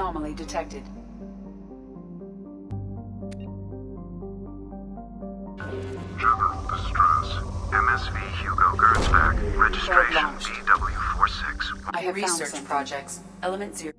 anomaly detected. Trevor, this is Strauss. MSV Hugo Gernsback. Registration BW46. I have Research found projects. Element 0.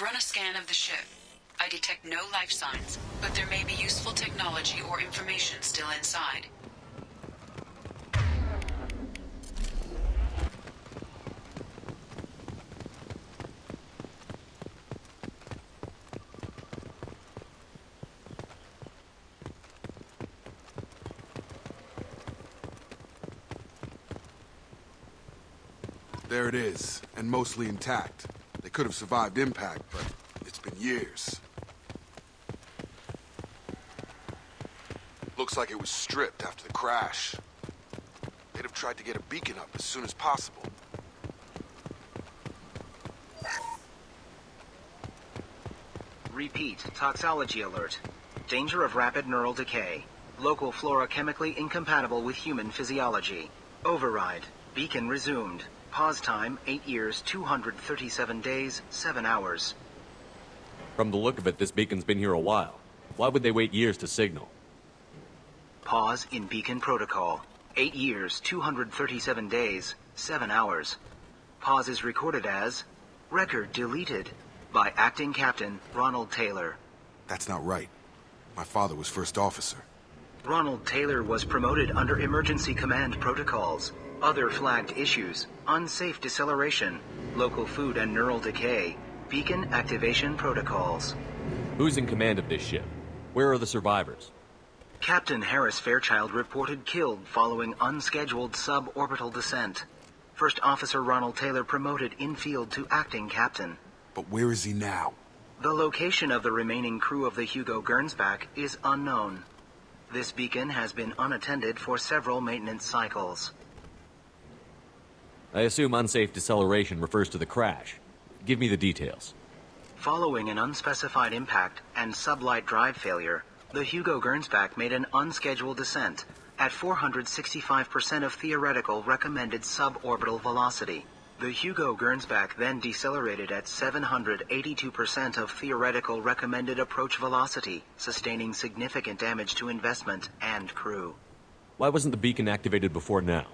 Run a scan of the ship. I detect no life signs, but there may be useful technology or information still inside. There it is, and mostly intact. They could have survived impact, but it's been years. Looks like it was stripped after the crash. They'd have tried to get a beacon up as soon as possible. Repeat, toxology alert. Danger of rapid neural decay. Local flora chemically incompatible with human physiology. Override. Beacon resumed. Pause time, 8 years, 237 days, 7 hours. From the look of it, this beacon's been here a while. Why would they wait years to signal? Pause in beacon protocol. 8 years, 237 days, 7 hours. Pause is recorded as record deleted by Acting Captain Ronald Taylor. That's not right. My father was first officer. Ronald Taylor was promoted under emergency command protocols. Other flagged issues: unsafe deceleration, local food and neural decay, beacon activation protocols. Who's in command of this ship? Where are the survivors? Captain Harris Fairchild reported killed following unscheduled suborbital descent. First Officer Ronald Taylor promoted in-field to acting captain. But where is he now? The location of the remaining crew of the Hugo Gernsback is unknown. This beacon has been unattended for several maintenance cycles. I assume unsafe deceleration refers to the crash. Give me the details. Following an unspecified impact and sublight drive failure, the Hugo Gernsback made an unscheduled descent at 465% of theoretical recommended suborbital velocity. The Hugo Gernsback then decelerated at 782% of theoretical recommended approach velocity, sustaining significant damage to investment and crew. Why wasn't the beacon activated before now?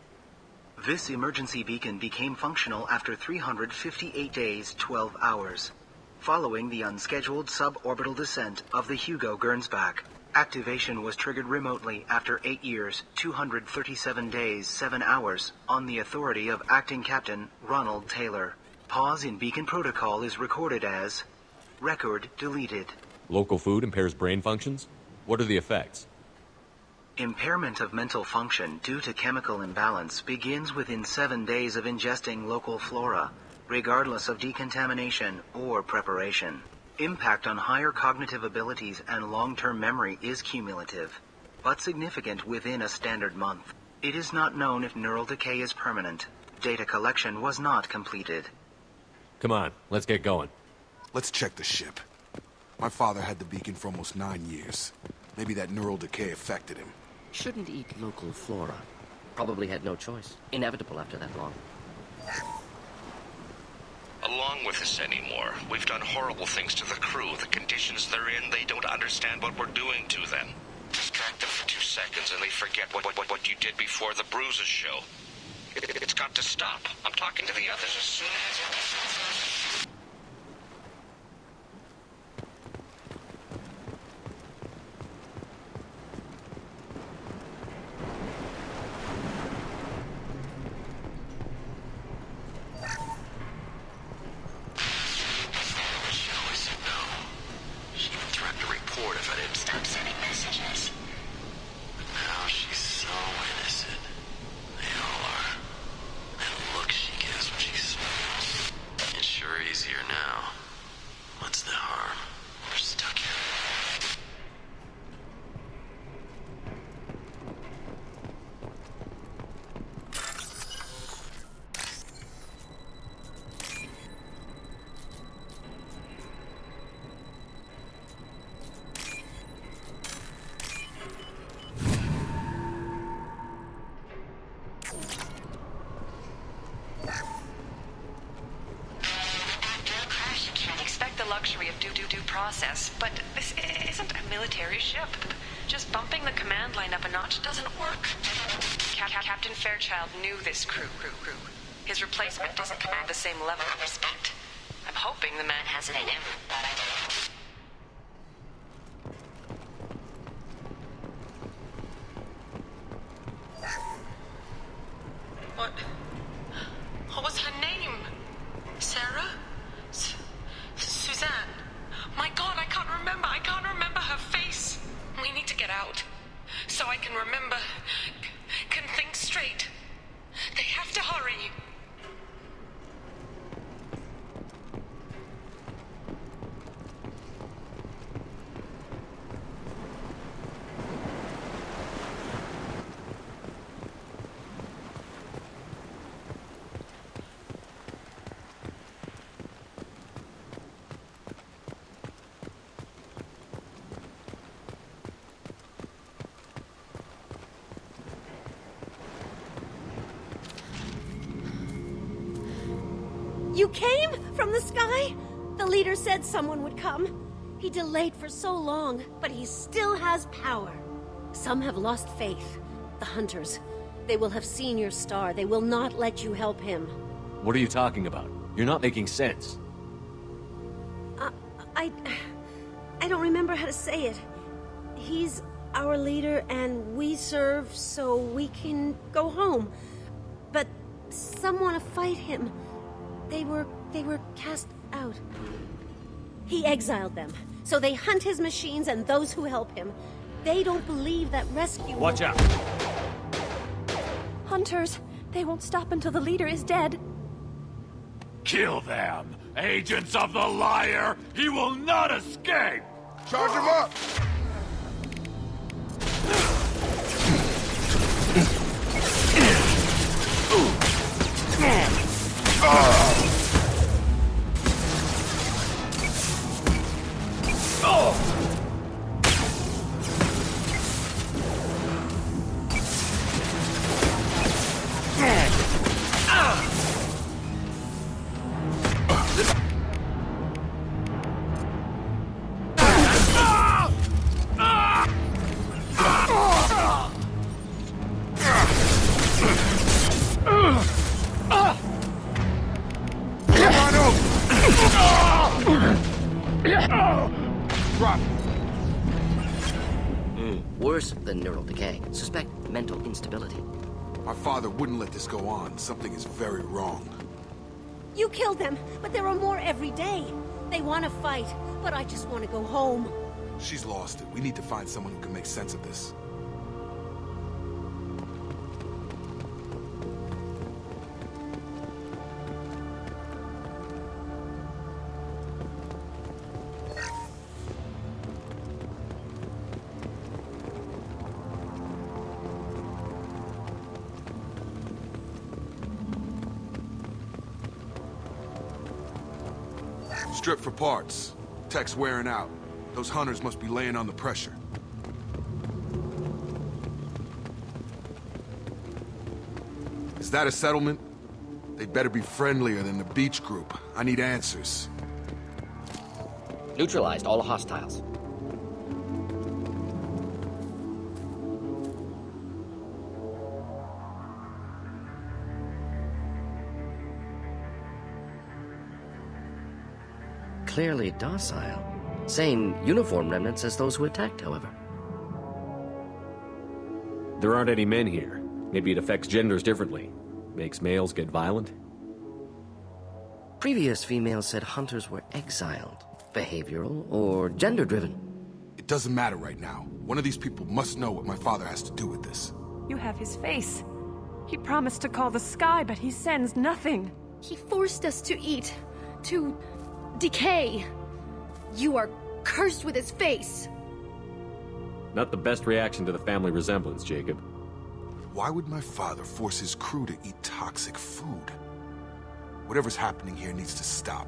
This emergency beacon became functional after 358 days, 12 hours. Following the unscheduled suborbital descent of the Hugo Gernsback, activation was triggered remotely after 8 years, 237 days, 7 hours, on the authority of Acting Captain Ronald Taylor. Pause in beacon protocol is recorded as record deleted. Local food impairs brain functions? What are the effects? Impairment of mental function due to chemical imbalance begins within 7 days of ingesting local flora, regardless of decontamination or preparation. Impact on higher cognitive abilities and long-term memory is cumulative, but significant within a standard month. It is not known if neural decay is permanent. Data collection was not completed. Come on, let's get going. Let's check the ship. My father had the beacon for almost 9 years. Maybe that neural decay affected him. Shouldn't eat local flora. Probably had no choice. Inevitable after that long. Along with us anymore. We've done horrible things to the crew. The conditions they're in, they don't understand what we're doing to them. Distract them for 2 seconds and they forget what you did before the bruises show. It's got to stop. I'm talking to the others as soon as... luxury of due process, but this isn't a military ship. Just bumping the command line up a notch doesn't work. Captain Fairchild knew this crew. His replacement doesn't command the same level of respect. I'm hoping the man has it in him. What was her name? Sarah? Suzanne? My God, I can't remember. I can't remember her face. We need to get out. So I can remember. Can think straight. They have to hurry. You came from the sky? The leader said someone would come. He delayed for so long, but he still has power. Some have lost faith. The hunters. They will have seen your star. They will not let you help him. What are you talking about? You're not making sense. I don't remember how to say it. He's our leader and we serve so we can go home. But some want to fight him. They were cast out. He exiled them, so they hunt his machines and those who help him. They don't believe that rescue... Watch out! Hunters, they won't stop until the leader is dead. Kill them! Agents of the liar! He will not escape! Charge him up! Worse than neural decay. Suspect mental instability. My father wouldn't let this go on. Something is very wrong. You killed them, but there are more every day. They want to fight, but I just want to go home. She's lost it. We need to find someone who can make sense of this. Strip for parts. Tech's wearing out. Those hunters must be laying on the pressure. Is that a settlement? They'd better be friendlier than the beach group. I need answers. Neutralized all hostiles. Clearly docile. Same uniform remnants as those who attacked, however. There aren't any men here. Maybe it affects genders differently. Makes males get violent? Previous females said hunters were exiled, behavioral, or gender-driven. It doesn't matter right now. One of these people must know what my father has to do with this. You have his face. He promised to call the sky, but he sends nothing. He forced us to eat, to decay. You are cursed with his face. Not the best reaction to the family resemblance, Jacob. Why would my father force his crew to eat toxic food? Whatever's happening here needs to stop.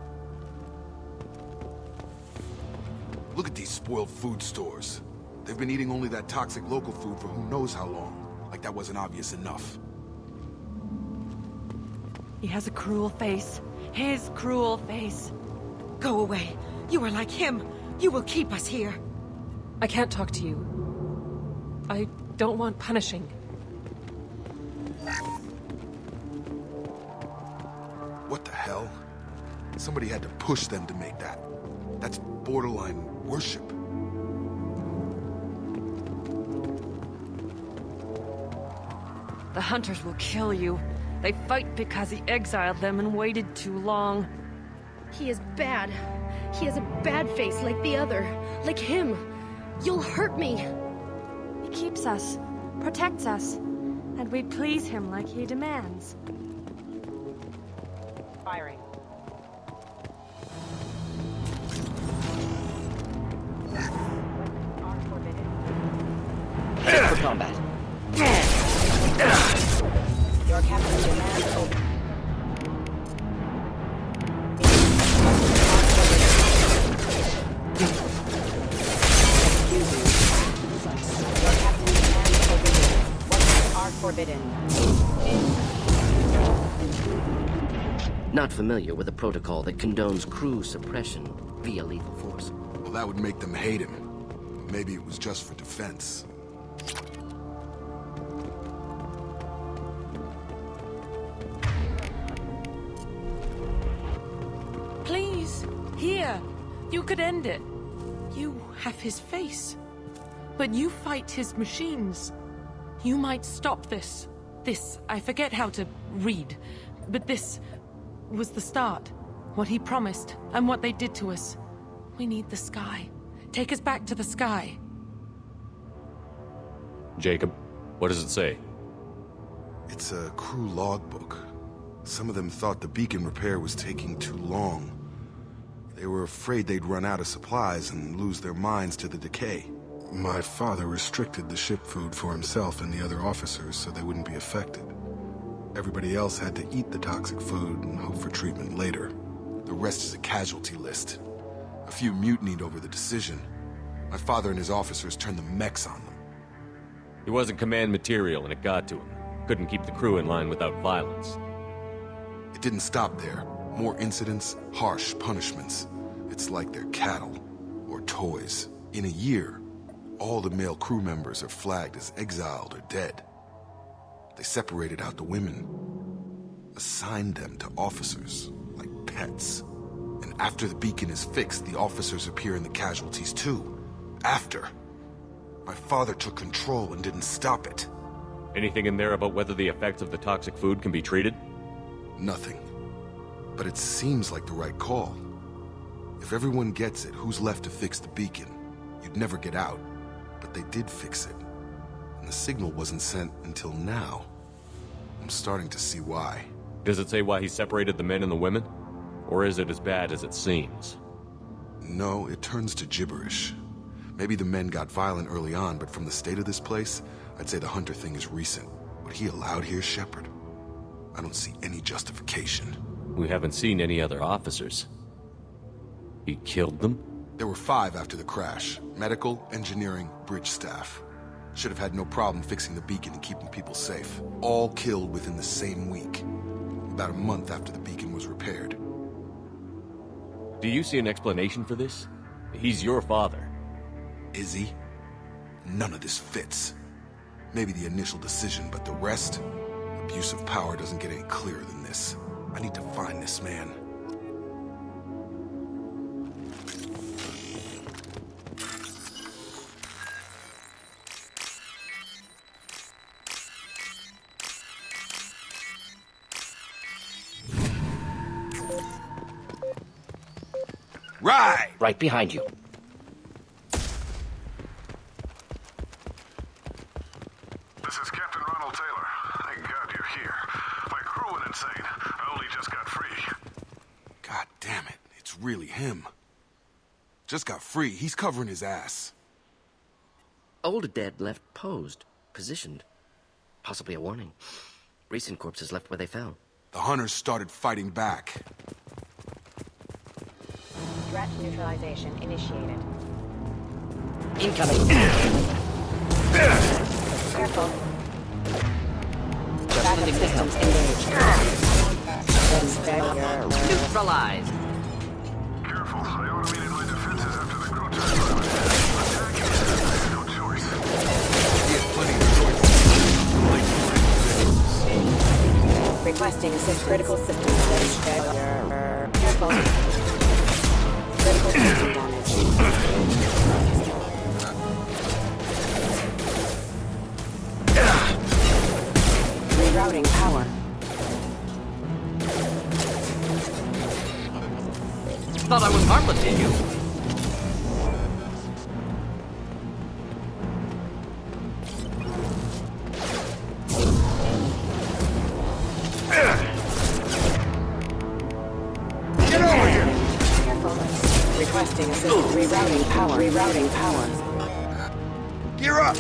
Look at these spoiled food stores. They've been eating only that toxic local food for who knows how long. Like that wasn't obvious enough. He has a cruel face. His cruel face. Go away. You are like him. You will keep us here. I can't talk to you. I don't want punishing. What the hell? Somebody had to push them to make that. That's borderline worship. The hunters will kill you. They fight because he exiled them and waited too long. He is bad. He has a bad face like the other. Like him. You'll hurt me. He keeps us, protects us, and we please him like he demands. Firing. Fit for combat. Your captain's command over. Forbidden. Not familiar with a protocol that condones crew suppression via lethal force. Well, that would make them hate him. Maybe it was just for defense. Please, here. You could end it. You have his face. But you fight his machines. You might stop this. This, I forget how to read. But this was the start. What he promised, and what they did to us. We need the sky. Take us back to the sky. Jacob, what does it say? It's a crew logbook. Some of them thought the beacon repair was taking too long. They were afraid they'd run out of supplies and lose their minds to the decay. My father restricted the ship food for himself and the other officers so they wouldn't be affected. Everybody else had to eat the toxic food and hope for treatment later. The rest is a casualty list. A few mutinied over the decision. My father and his officers turned the mechs on them. He wasn't command material and it got to him. Couldn't keep the crew in line without violence. It didn't stop there. More incidents, harsh punishments. It's like they're cattle or toys. In a year, all the male crew members are flagged as exiled or dead. They separated out the women, assigned them to officers, like pets. And after the beacon is fixed, the officers appear in the casualties too. After. My father took control and didn't stop it. Anything in there about whether the effects of the toxic food can be treated? Nothing. But it seems like the right call. If everyone gets it, who's left to fix the beacon? You'd never get out. But they did fix it. And the signal wasn't sent until now. I'm starting to see why. Does it say why he separated the men and the women? Or is it as bad as it seems? No, it turns to gibberish. Maybe the men got violent early on, but from the state of this place, I'd say the Hunter thing is recent. What he allowed here, Shepard? I don't see any justification. We haven't seen any other officers. He killed them? There were 5 after the crash. Medical, engineering, bridge staff. Should have had no problem fixing the beacon and keeping people safe. All killed within the same week. About a month after the beacon was repaired. Do you see an explanation for this? He's your father. Is he? None of this fits. Maybe the initial decision, but the rest? Abuse of power doesn't get any clearer than this. I need to find this man. Right behind you. This is Captain Ronald Taylor. Thank God you're here. My crew went insane. I only just got free. God damn it. It's really him. Just got free. He's covering his ass. Older dead left posed, positioned. Possibly a warning. Recent corpses left where they fell. The hunters started fighting back. Threat neutralization initiated. Incoming. Careful. Just letting systems engaged. neutralized. Careful. I automated my defenses after the crew turned around. Attack it. I had no choice. He had plenty of choices. Requesting assist critical systems damage. Careful. Critical system damage. Rerouting power. Thought I was harmless, did you? Get over here! Careful. Requesting assistance. Rerouting power. Rerouting power. Gear up!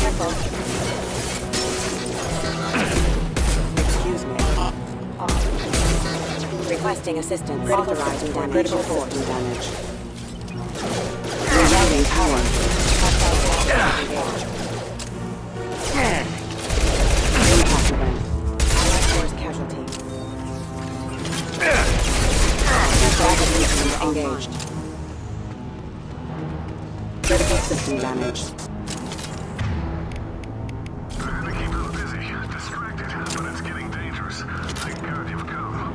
Careful. Excuse me. Requesting assistance. Authorizing damage. Critical force damage. Rerouting power. Impact event. Allied force casualty. Rapid movement engaged. Critical system damage. I had to keep them busy, distracted, but it's getting dangerous. Thank God you've come.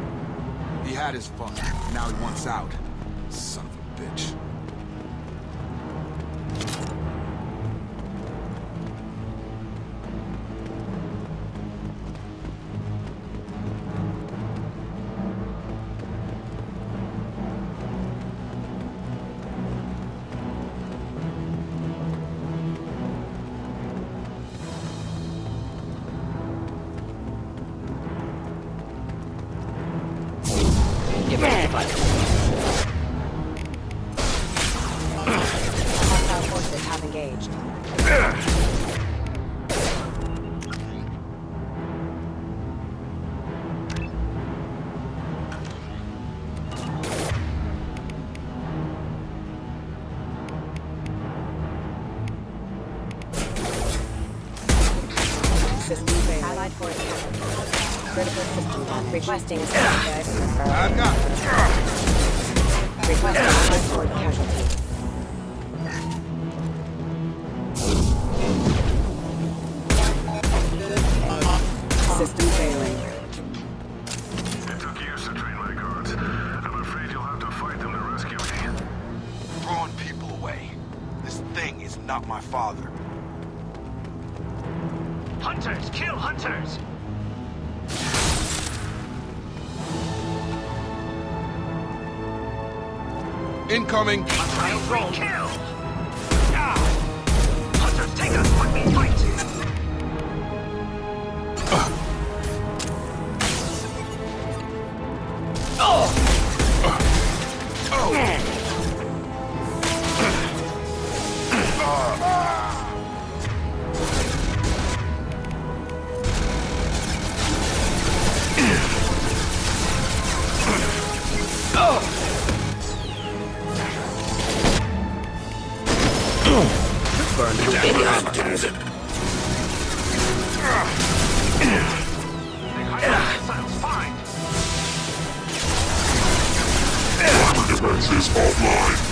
He had his fun. Now he wants out. Son of a bitch. Give me the button. Hostile forces have engaged. System failure. Allied force casualty. Critical system damage. Requesting assistance. I'm not. Requesting allied force casualty. System failing. It took years to train my guards. I'm afraid you'll have to fight them to rescue me. Throwing people away. This thing is not my father. Hunters! Kill hunters! Incoming! Kill! Burn to death. Fine. Armor defenses offline.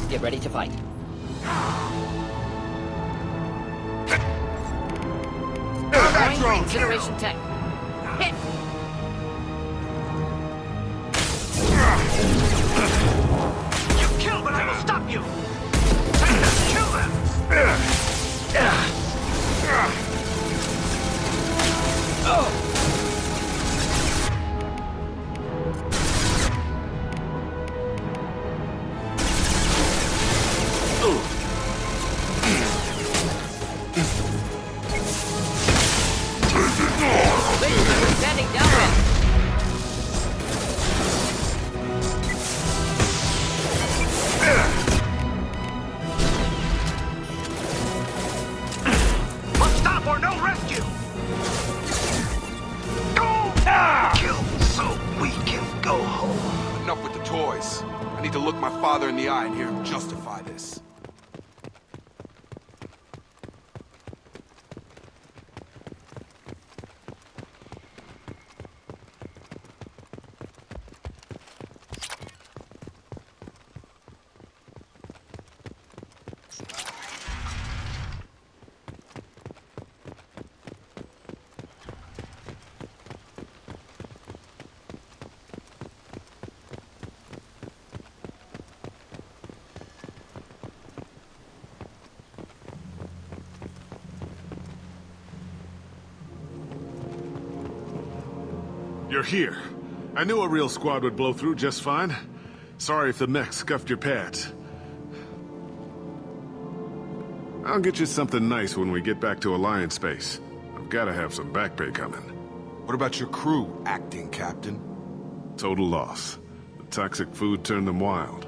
Get ready to fight. Deploying incineration tech. Hit! You kill, but I will stop you! Kill them! Standing downwind. Must stop or no rescue! Go! Kill so we can go home. Enough with the toys. I need to look my father in the eye and hear him justify this. You're here. I knew a real squad would blow through just fine. Sorry if the mech scuffed your pads. I'll get you something nice when we get back to Alliance space. I've gotta have some back pay coming. What about your crew, acting captain? Total loss. The toxic food turned them wild.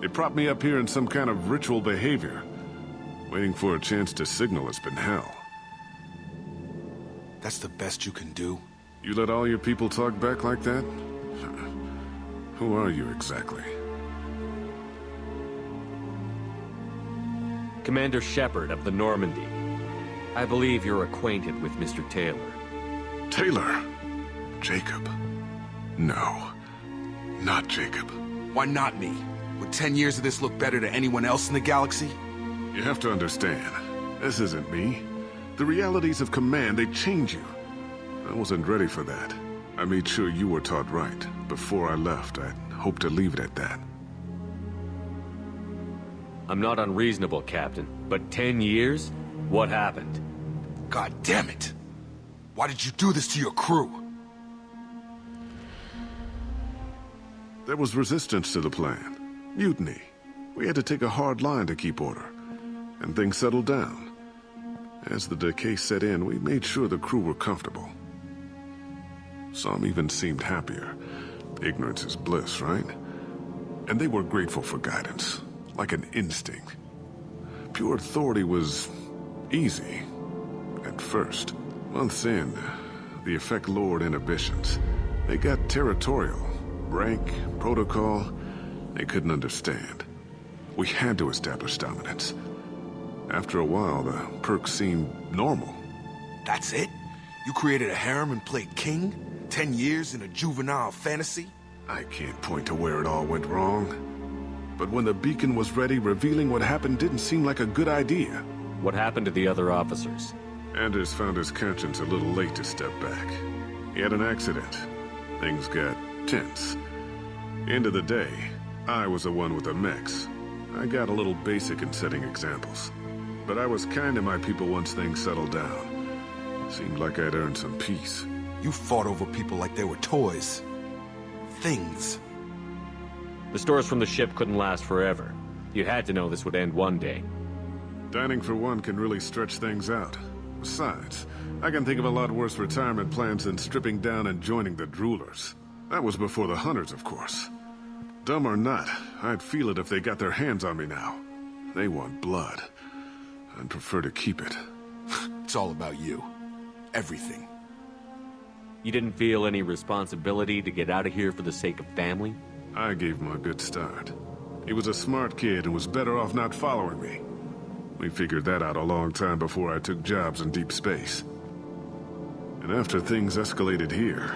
They propped me up here in some kind of ritual behavior. Waiting for a chance to signal has been hell. That's the best you can do? You let all your people talk back like that? Who are you exactly? Commander Shepard of the Normandy. I believe you're acquainted with Mr. Taylor. Taylor? Jacob? No. Not Jacob. Why not me? Would 10 years of this look better to anyone else in the galaxy? You have to understand, this isn't me. The realities of command, they change you. I wasn't ready for that. I made sure you were taught right. Before I left, I hoped to leave it at that. I'm not unreasonable, Captain, but 10 years? What happened? God damn it! Why did you do this to your crew? There was resistance to the plan. Mutiny. We had to take a hard line to keep order. And things settled down. As the decay set in, we made sure the crew were comfortable. Some even seemed happier. Ignorance is bliss, right? And they were grateful for guidance, like an instinct. Pure authority was easy, at first. Months in, the effect lowered inhibitions. They got territorial. Rank, protocol, they couldn't understand. We had to establish dominance. After a while, the perks seemed normal. That's it? You created a harem and played king? 10 years in a juvenile fantasy? I can't point to where it all went wrong. But when the beacon was ready, revealing what happened didn't seem like a good idea. What happened to the other officers? Anders found his conscience a little late to step back. He had an accident. Things got tense. End of the day, I was the one with the mechs. I got a little basic in setting examples. But I was kind to my people once things settled down. Seemed like I'd earned some peace. You fought over people like they were toys. Things. The stores from the ship couldn't last forever. You had to know this would end one day. Dining for one can really stretch things out. Besides, I can think of a lot worse retirement plans than stripping down and joining the droolers. That was before the hunters, of course. Dumb or not, I'd feel it if they got their hands on me now. They want blood. I'd prefer to keep it. It's all about you. Everything. You didn't feel any responsibility to get out of here for the sake of family? I gave him a good start. He was a smart kid and was better off not following me. We figured that out a long time before I took jobs in deep space. And after things escalated here,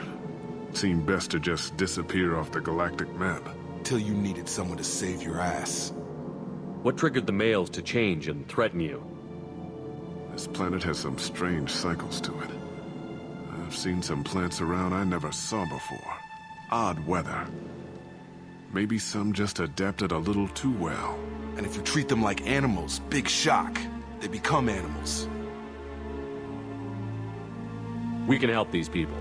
it seemed best to just disappear off the galactic map. Till you needed someone to save your ass. What triggered the males to change and threaten you? This planet has some strange cycles to it. I've seen some plants around I never saw before. Odd weather. Maybe some just adapted a little too well. And if you treat them like animals, big shock. They become animals. We can help these people.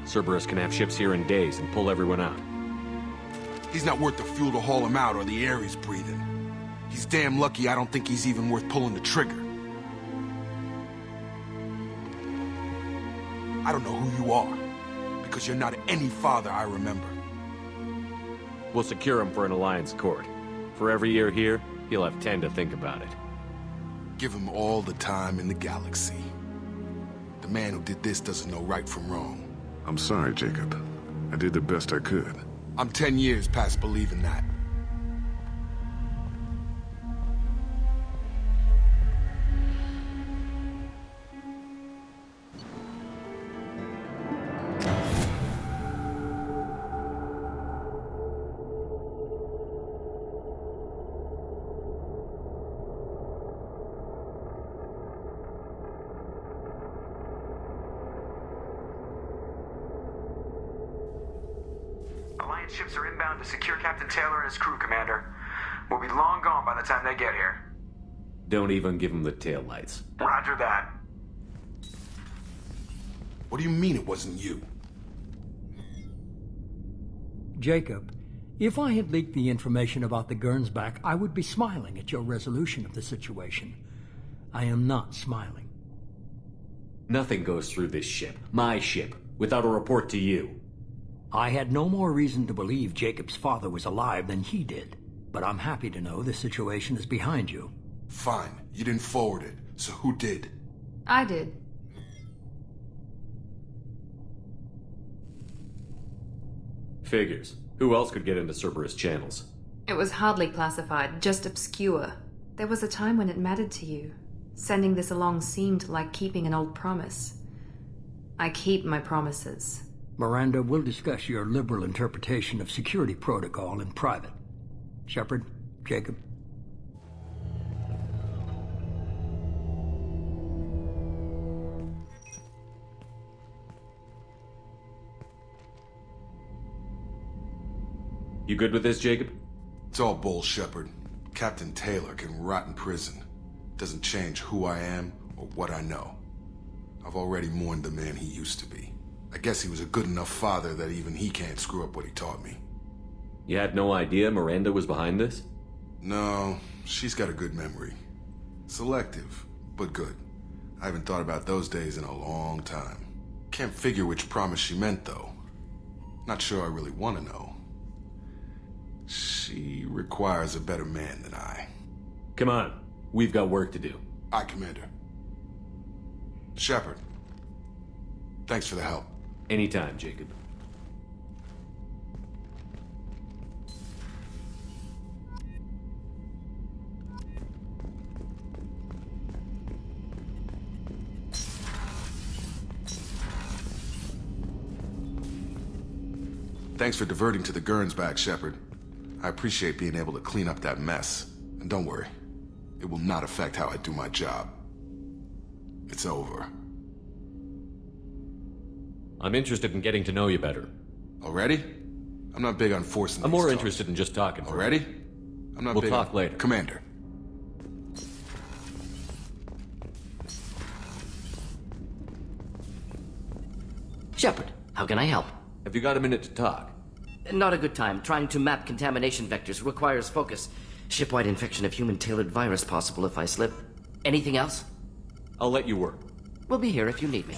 Cerberus can have ships here in days and pull everyone out. He's not worth the fuel to haul him out or the air he's breathing. He's damn lucky I don't think he's even worth pulling the trigger. I don't know who you are, because you're not any father I remember. We'll secure him for an Alliance court. For every year here, he'll have 10 to think about it. Give him all the time in the galaxy. The man who did this doesn't know right from wrong. I'm sorry, Jacob. I did the best I could. I'm 10 years past believing that. Alliance ships are inbound to secure Captain Taylor and his crew, Commander. We'll be long gone by the time they get here. Don't even give him the taillights. Roger that. What do you mean it wasn't you? Jacob, if I had leaked the information about the Gernsback, I would be smiling at your resolution of the situation. I am not smiling. Nothing goes through this ship, my ship, without a report to you. I had no more reason to believe Jacob's father was alive than he did, but I'm happy to know the situation is behind you. Fine, you didn't forward it, so who did? I did. Figures. Who else could get into Cerberus channels? It was hardly classified, just obscure. There was a time when it mattered to you. Sending this along seemed like keeping an old promise. I keep my promises. Miranda, we'll discuss your liberal interpretation of security protocol in private. Shepard, Jacob. You good with this, Jacob? It's all bull, Shepard. Captain Taylor can rot in prison. Doesn't change who I am or what I know. I've already mourned the man he used to be. I guess he was a good enough father that even he can't screw up what he taught me. You had no idea Miranda was behind this? No, she's got a good memory. Selective, but good. I haven't thought about those days in a long time. Can't figure which promise she meant, though. Not sure I really want to know. She requires a better man than I. Come on, we've got work to do. Aye, Commander. Shepard, thanks for the help. Anytime, Jacob. Thanks for diverting to the Gernsback, Shepard. I appreciate being able to clean up that mess. And don't worry, it will not affect how I do my job. It's over. I'm interested in getting to know you better. Already? I'm not big on forcing I'm more interested in just talking. Already? I'm not We'll big talk on... later. Commander. Shepard, how can I help? Have you got a minute to talk? Not a good time. Trying to map contamination vectors requires focus. Shipwide infection of human-tailored virus possible if I slip. Anything else? I'll let you work. We'll be here if you need me.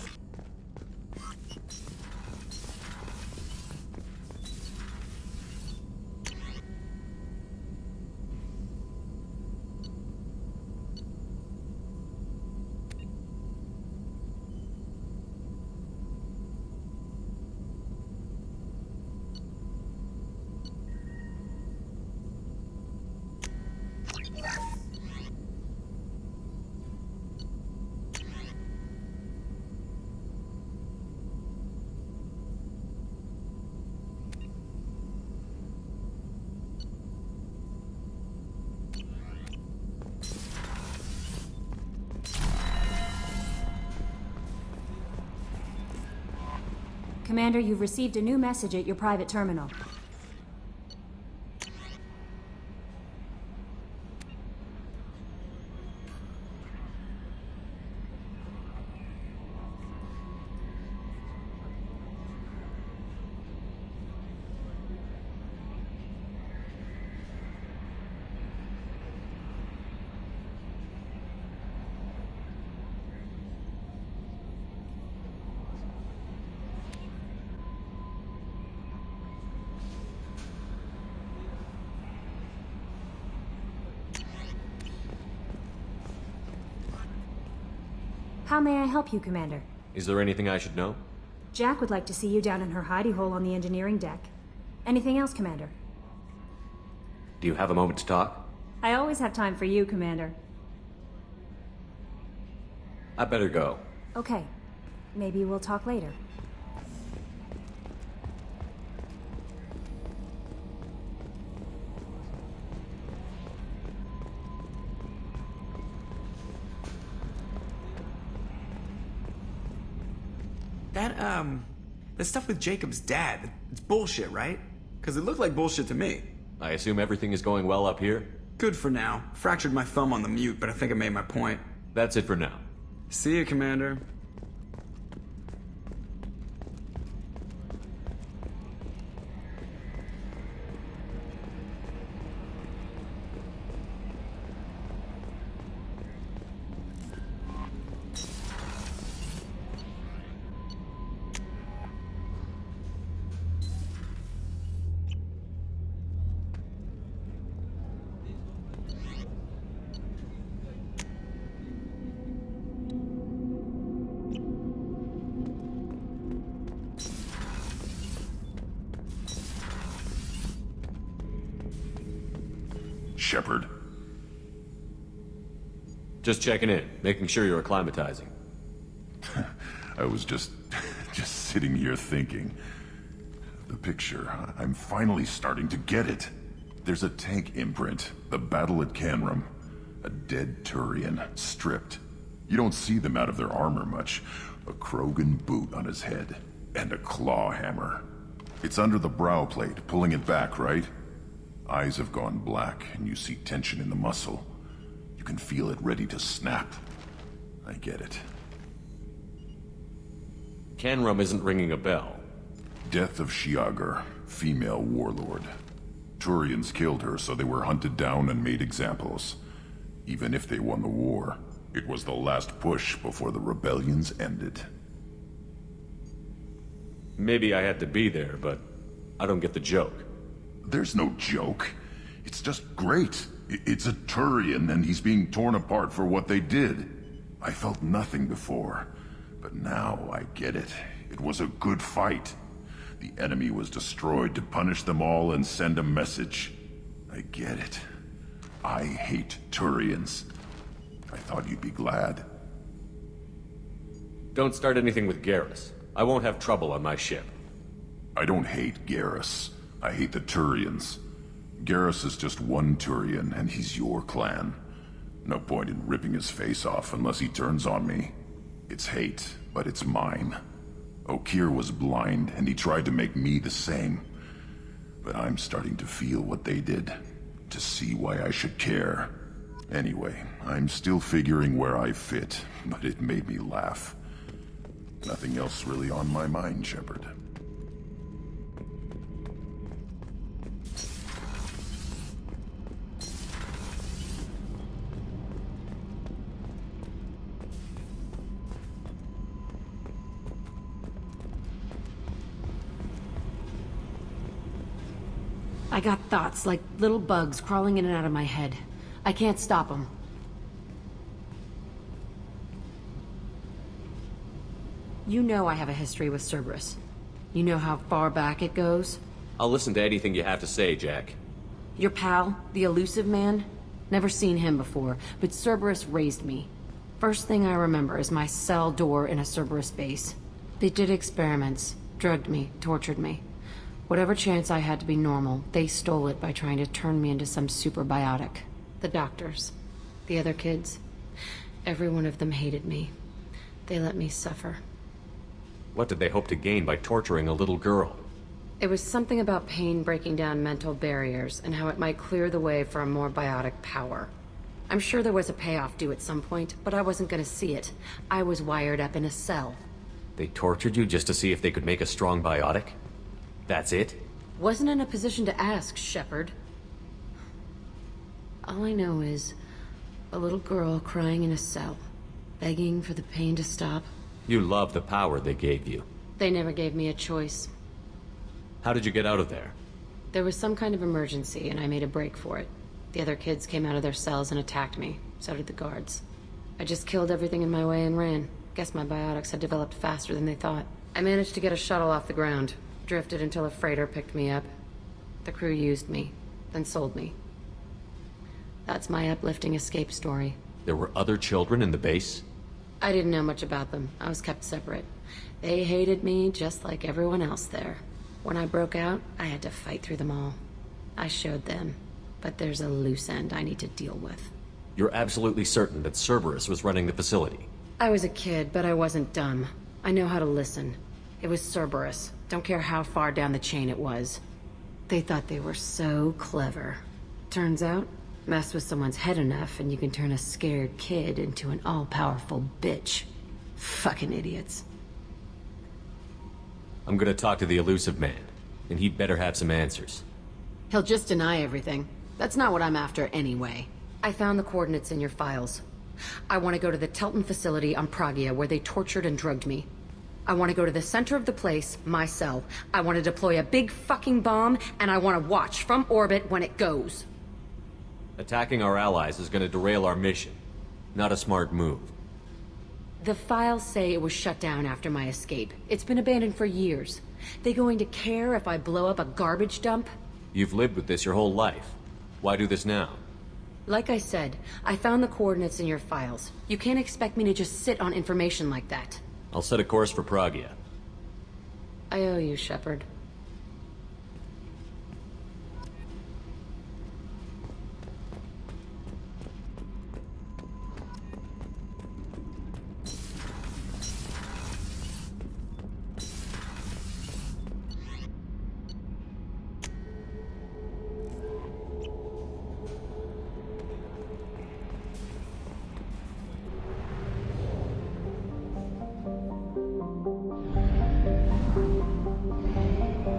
Commander, you've received a new message at your private terminal. How may I help you, Commander? Is there anything I should know? Jack would like to see you down in her hidey hole on the engineering deck. Anything else, Commander? Do you have a moment to talk? I always have time for you, Commander. I better go. Okay. Maybe we'll talk later. That stuff with Jacob's dad, it's bullshit, right? Because it looked like bullshit to me. I assume everything is going well up here? Good for now. Fractured my thumb on the mute, but I think I made my point. That's it for now. See you, Commander. Shepard. Just checking in, making sure you're acclimatizing. I was just sitting here thinking. The picture, I'm finally starting to get it. There's a tank imprint, the battle at Canrum. A dead Turian, stripped. You don't see them out of their armor much. A Krogan boot on his head, and a claw hammer. It's under the brow plate, pulling it back, right? Eyes have gone black, and you see tension in the muscle. You can feel it ready to snap. I get it. Canrum isn't ringing a bell. Death of Shiagar, female warlord. Turians killed her, so they were hunted down and made examples. Even if they won the war, it was the last push before the rebellions ended. Maybe I had to be there, but I don't get the joke. There's no joke. It's just great. It's a Turian, and he's being torn apart for what they did. I felt nothing before, but now I get it. It was a good fight. The enemy was destroyed to punish them all and send a message. I get it. I hate Turians. I thought you'd be glad. Don't start anything with Garrus. I won't have trouble on my ship. I don't hate Garrus. I hate the Turians. Garrus is just one Turian, and he's your clan. No point in ripping his face off unless he turns on me. It's hate, but it's mine. Okeer was blind, and he tried to make me the same. But I'm starting to feel what they did, to see why I should care. Anyway, I'm still figuring where I fit, but it made me laugh. Nothing else really on my mind, Shepard. I got thoughts like little bugs crawling in and out of my head. I can't stop them. You know I have a history with Cerberus. You know how far back it goes? I'll listen to anything you have to say, Jack. Your pal, the elusive man? Never seen him before, but Cerberus raised me. First thing I remember is my cell door in a Cerberus base. They did experiments, drugged me, tortured me. Whatever chance I had to be normal, they stole it by trying to turn me into some super biotic. The doctors, the other kids, every one of them hated me. They let me suffer. What did they hope to gain by torturing a little girl? It was something about pain breaking down mental barriers and how it might clear the way for a more biotic power. I'm sure there was a payoff due at some point, but I wasn't gonna see it. I was wired up in a cell. They tortured you just to see if they could make a strong biotic? That's it? Wasn't in a position to ask, Shepard. All I know is a little girl crying in a cell, begging for the pain to stop. You love the power they gave you. They never gave me a choice. How did you get out of there? There was some kind of emergency, and I made a break for it. The other kids came out of their cells and attacked me. So did the guards. I just killed everything in my way and ran. Guess my biotics had developed faster than they thought. I managed to get a shuttle off the ground. Drifted until a freighter picked me up. The crew used me, then sold me. That's my uplifting escape story. There were other children in the base? I didn't know much about them. I was kept separate. They hated me just like everyone else there. When I broke out, I had to fight through them all. I showed them, but there's a loose end I need to deal with. You're absolutely certain that Cerberus was running the facility? I was a kid, but I wasn't dumb. I know how to listen. It was Cerberus. Don't care how far down the chain it was. They thought they were so clever. Turns out, mess with someone's head enough and you can turn a scared kid into an all-powerful bitch. Fucking idiots. I'm gonna talk to the elusive man, and he'd better have some answers. He'll just deny everything. That's not what I'm after anyway. I found the coordinates in your files. I want to go to the Telton facility on Pragia where they tortured and drugged me. I want to go to the center of the place, my cell. I want to deploy a big fucking bomb, and I want to watch from orbit when it goes. Attacking our allies is gonna derail our mission. Not a smart move. The files say it was shut down after my escape. It's been abandoned for years. They going to care if I blow up a garbage dump? You've lived with this your whole life. Why do this now? Like I said, I found the coordinates in your files. You can't expect me to just sit on information like that. I'll set a course for Pragia. I owe you, Shepard.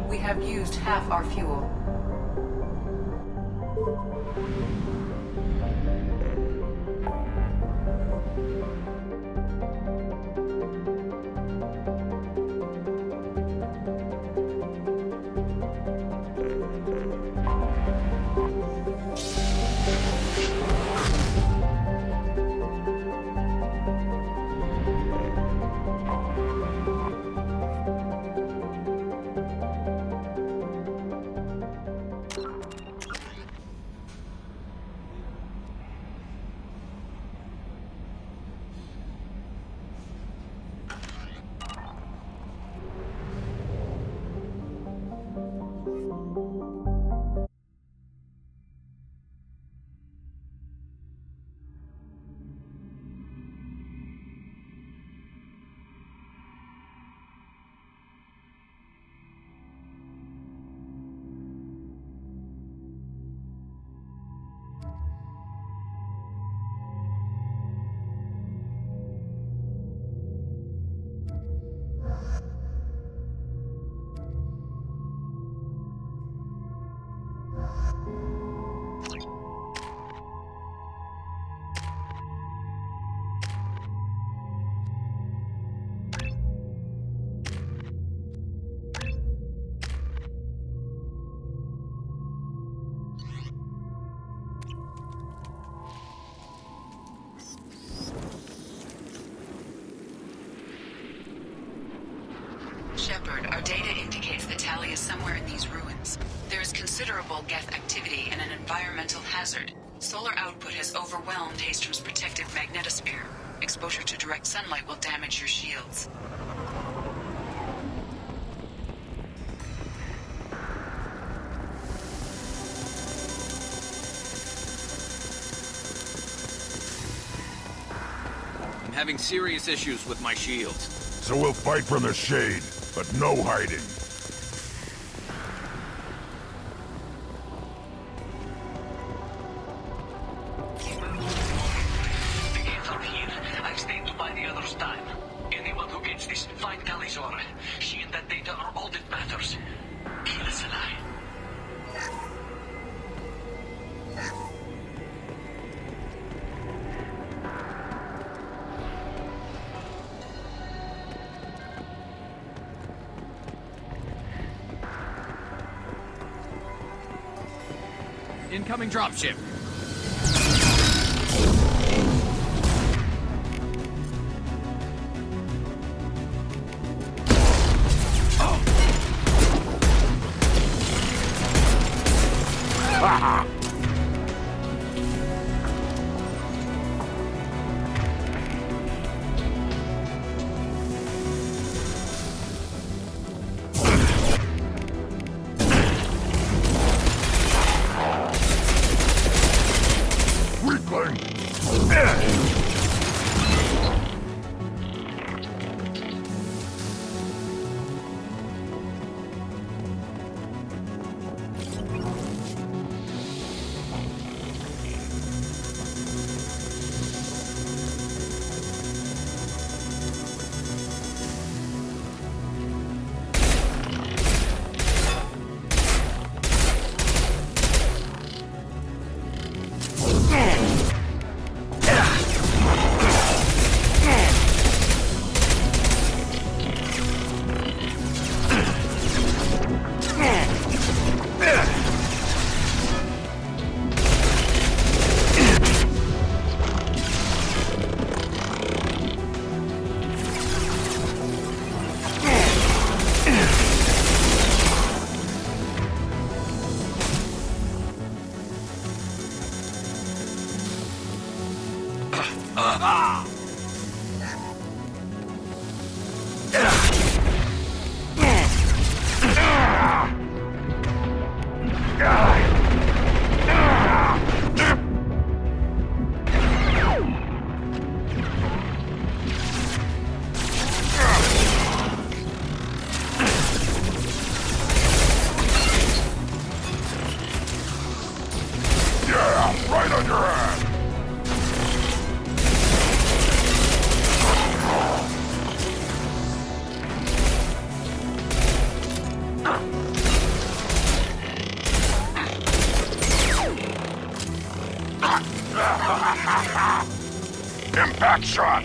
We have used half our fuel. Data indicates that Tali is somewhere in these ruins. There is considerable Geth activity and an environmental hazard. Solar output has overwhelmed Hastrom's protective magnetosphere. Exposure to direct sunlight will damage your shields. I'm having serious issues with my shields. So we'll fight from the shade, but no hiding. The gates are here. I've stayed to buy the others time. Anyone who gets this, find Tali's aura. She and that data are all that matters. Kill us alive. Incoming dropship. Right on your ass! Impact shot!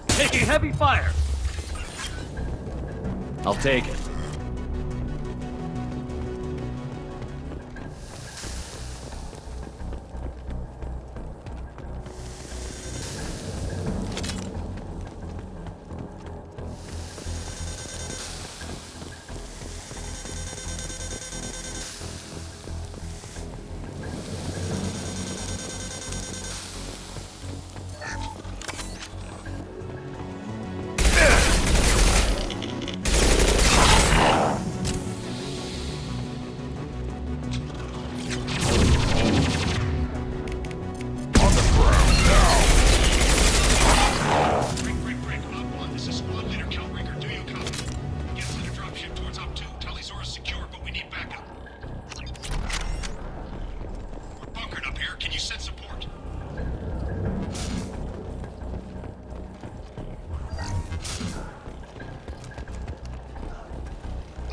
Taking heavy fire! I'll take it.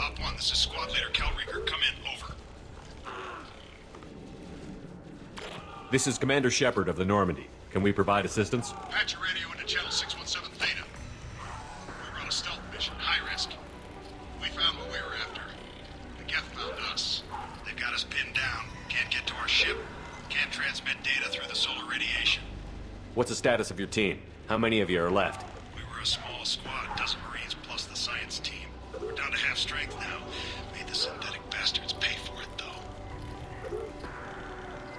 Op 1, this is Squad Leader Cal Rieger. Come in, over. This is Commander Shepard of the Normandy. Can we provide assistance? Patch your radio into channel 617 Theta. We're on a stealth mission, high risk. We found what we were after. The Geth found us. They've got us pinned down. Can't get to our ship. Can't transmit data through the solar radiation. What's the status of your team? How many of you are left? We were a small squad, dozen Marines plus the science team. We're down to half strength now. Made the synthetic bastards pay for it, though.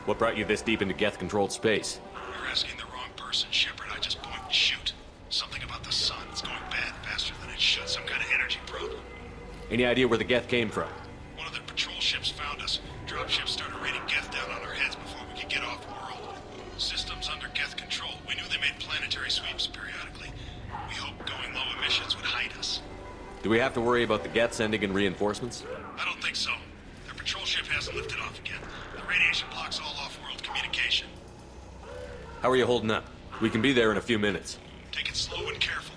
What brought you this deep into Geth-controlled space? You're asking the wrong person, Shepard. I just point and shoot. Something about the sun. It's going bad faster than it should. Some kind of energy problem. Any idea where the Geth came from? One of the patrol ships found us. Dropships started raining Geth down on our heads before we could get off-world. Systems under Geth control. We knew they made planetary sweeps periodically. We hoped going low emissions would hide us. Do we have to worry about the Geth sending in reinforcements? I don't think so. Their patrol ship hasn't lifted off again. The radiation blocks all off-world communication. How are you holding up? We can be there in a few minutes. Take it slow and careful.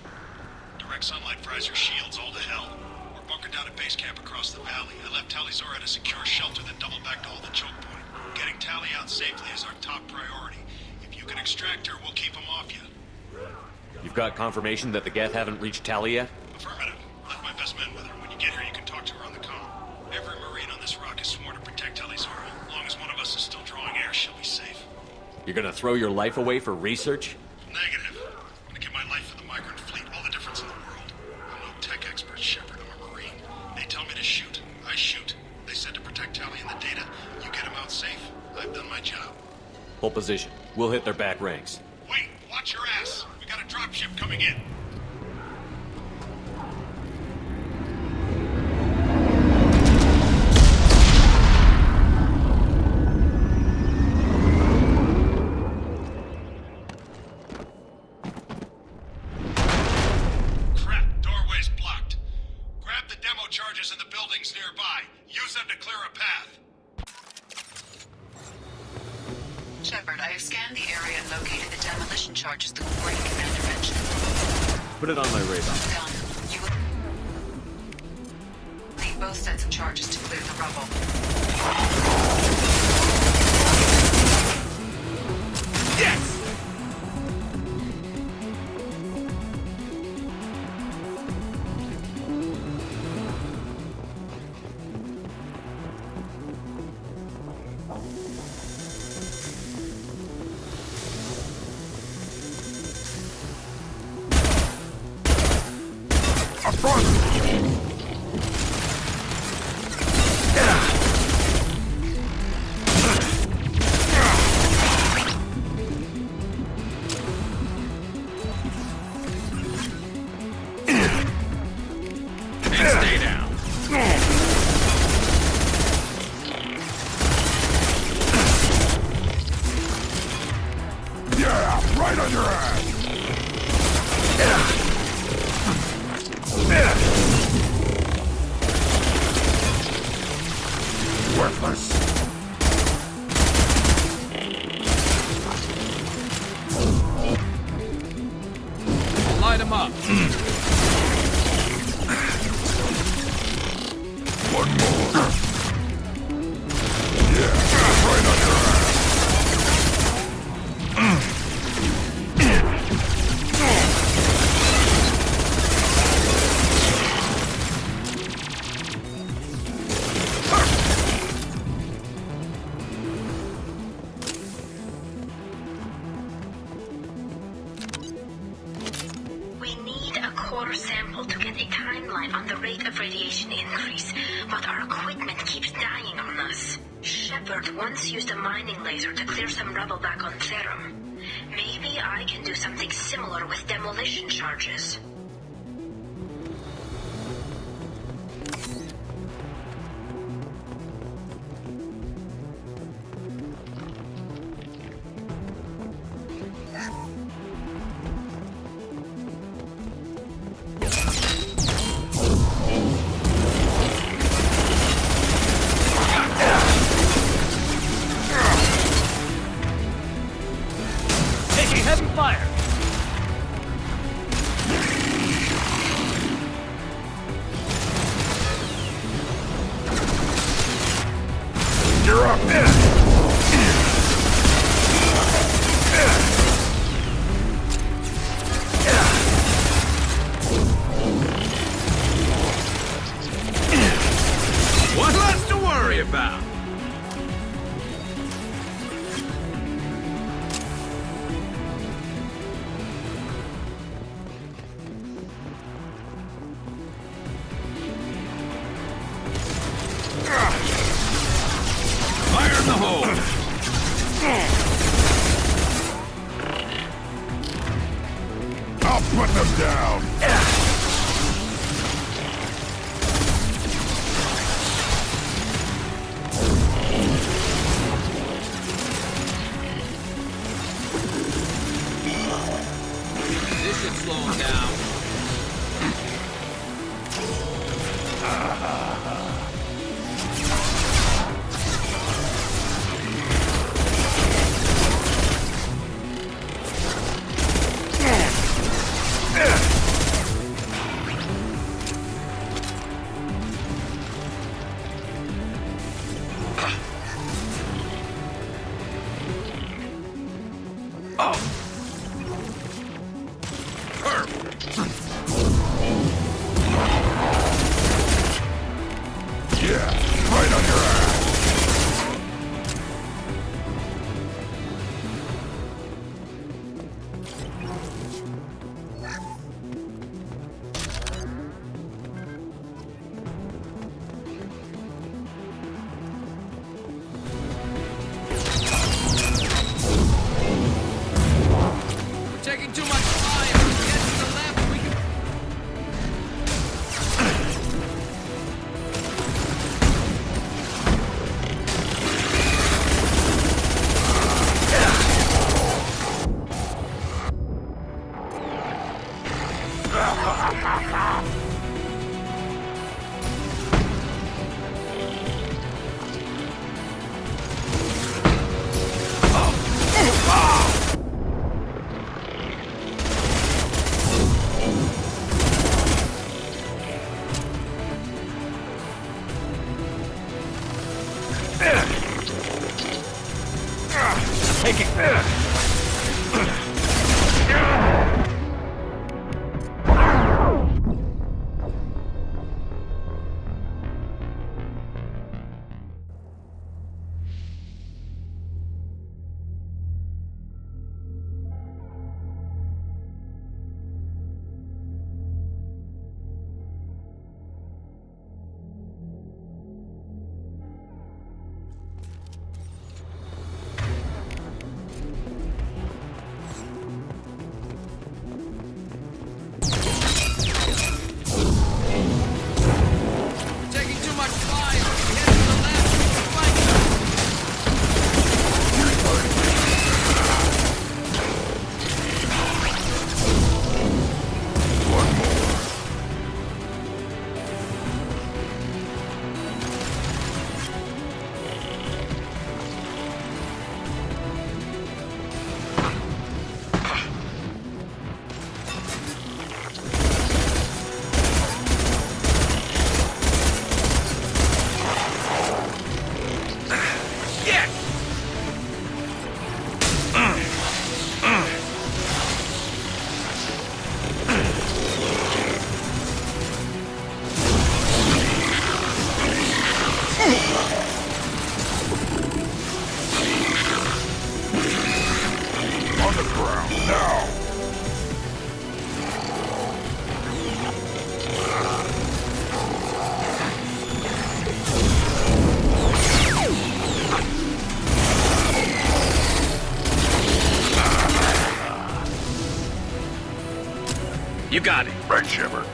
Direct sunlight fries your shields all to hell. We're bunkered down at base camp across the valley. I left Tali's at a secure shelter that doubled back to hold the choke point. Getting Tali out safely is our top priority. If you can extract her, we'll keep them off you. You've got confirmation that the Geth haven't reached Tali yet? Affirmative. Left my best men with her. When you get here, you can talk to her on the comm. Every Marine on this rock is sworn to protect Tali's aura. As long as one of us is still drawing air, she'll be safe. You're gonna throw your life away for research? Negative. I'm gonna give my life for the migrant fleet. All the difference in the world. I'm no tech expert, Shepard. I'm a Marine. They tell me to shoot. I shoot. They said to protect Tali and the data. You get them out safe. I've done my job. Hold position. We'll hit their back ranks. Wait! Watch your ass! We got a dropship coming in. Crap! Doorway's blocked. Grab the demo charges in the buildings nearby. Use them to clear a path. Shepard, I have scanned the area and located the demolition charges the great commander mentioned. Put it on my radar. Done. You will need both sets of charges to clear the rubble. Yes! Stay down. Yeah, right on your ass. Worthless. Light him up. One more. Yeah, right on your ass. We need a core sample to get a timeline on the rate of radiation increase, but our equipment keeps dying on us. Shepard once used a mining laser to clear some rubble back on Therum. Maybe I can do something similar with demolition charges. Taking heavy fire. What less to worry about? Fire in the hole! I'll put them down! This should slow him down. Take it! You got it. Red Shiver.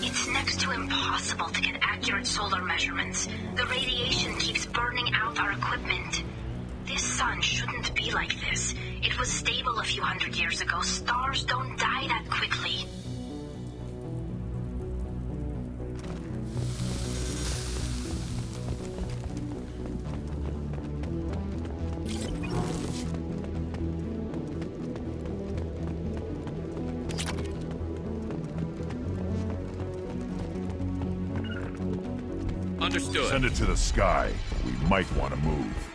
It's next to impossible to get accurate solar measurements. The radiation keeps burning out our equipment. This sun shouldn't be like this. It was stable a few hundred years ago. Stars don't die that quickly. Understood. Send it to the sky. We might want to move.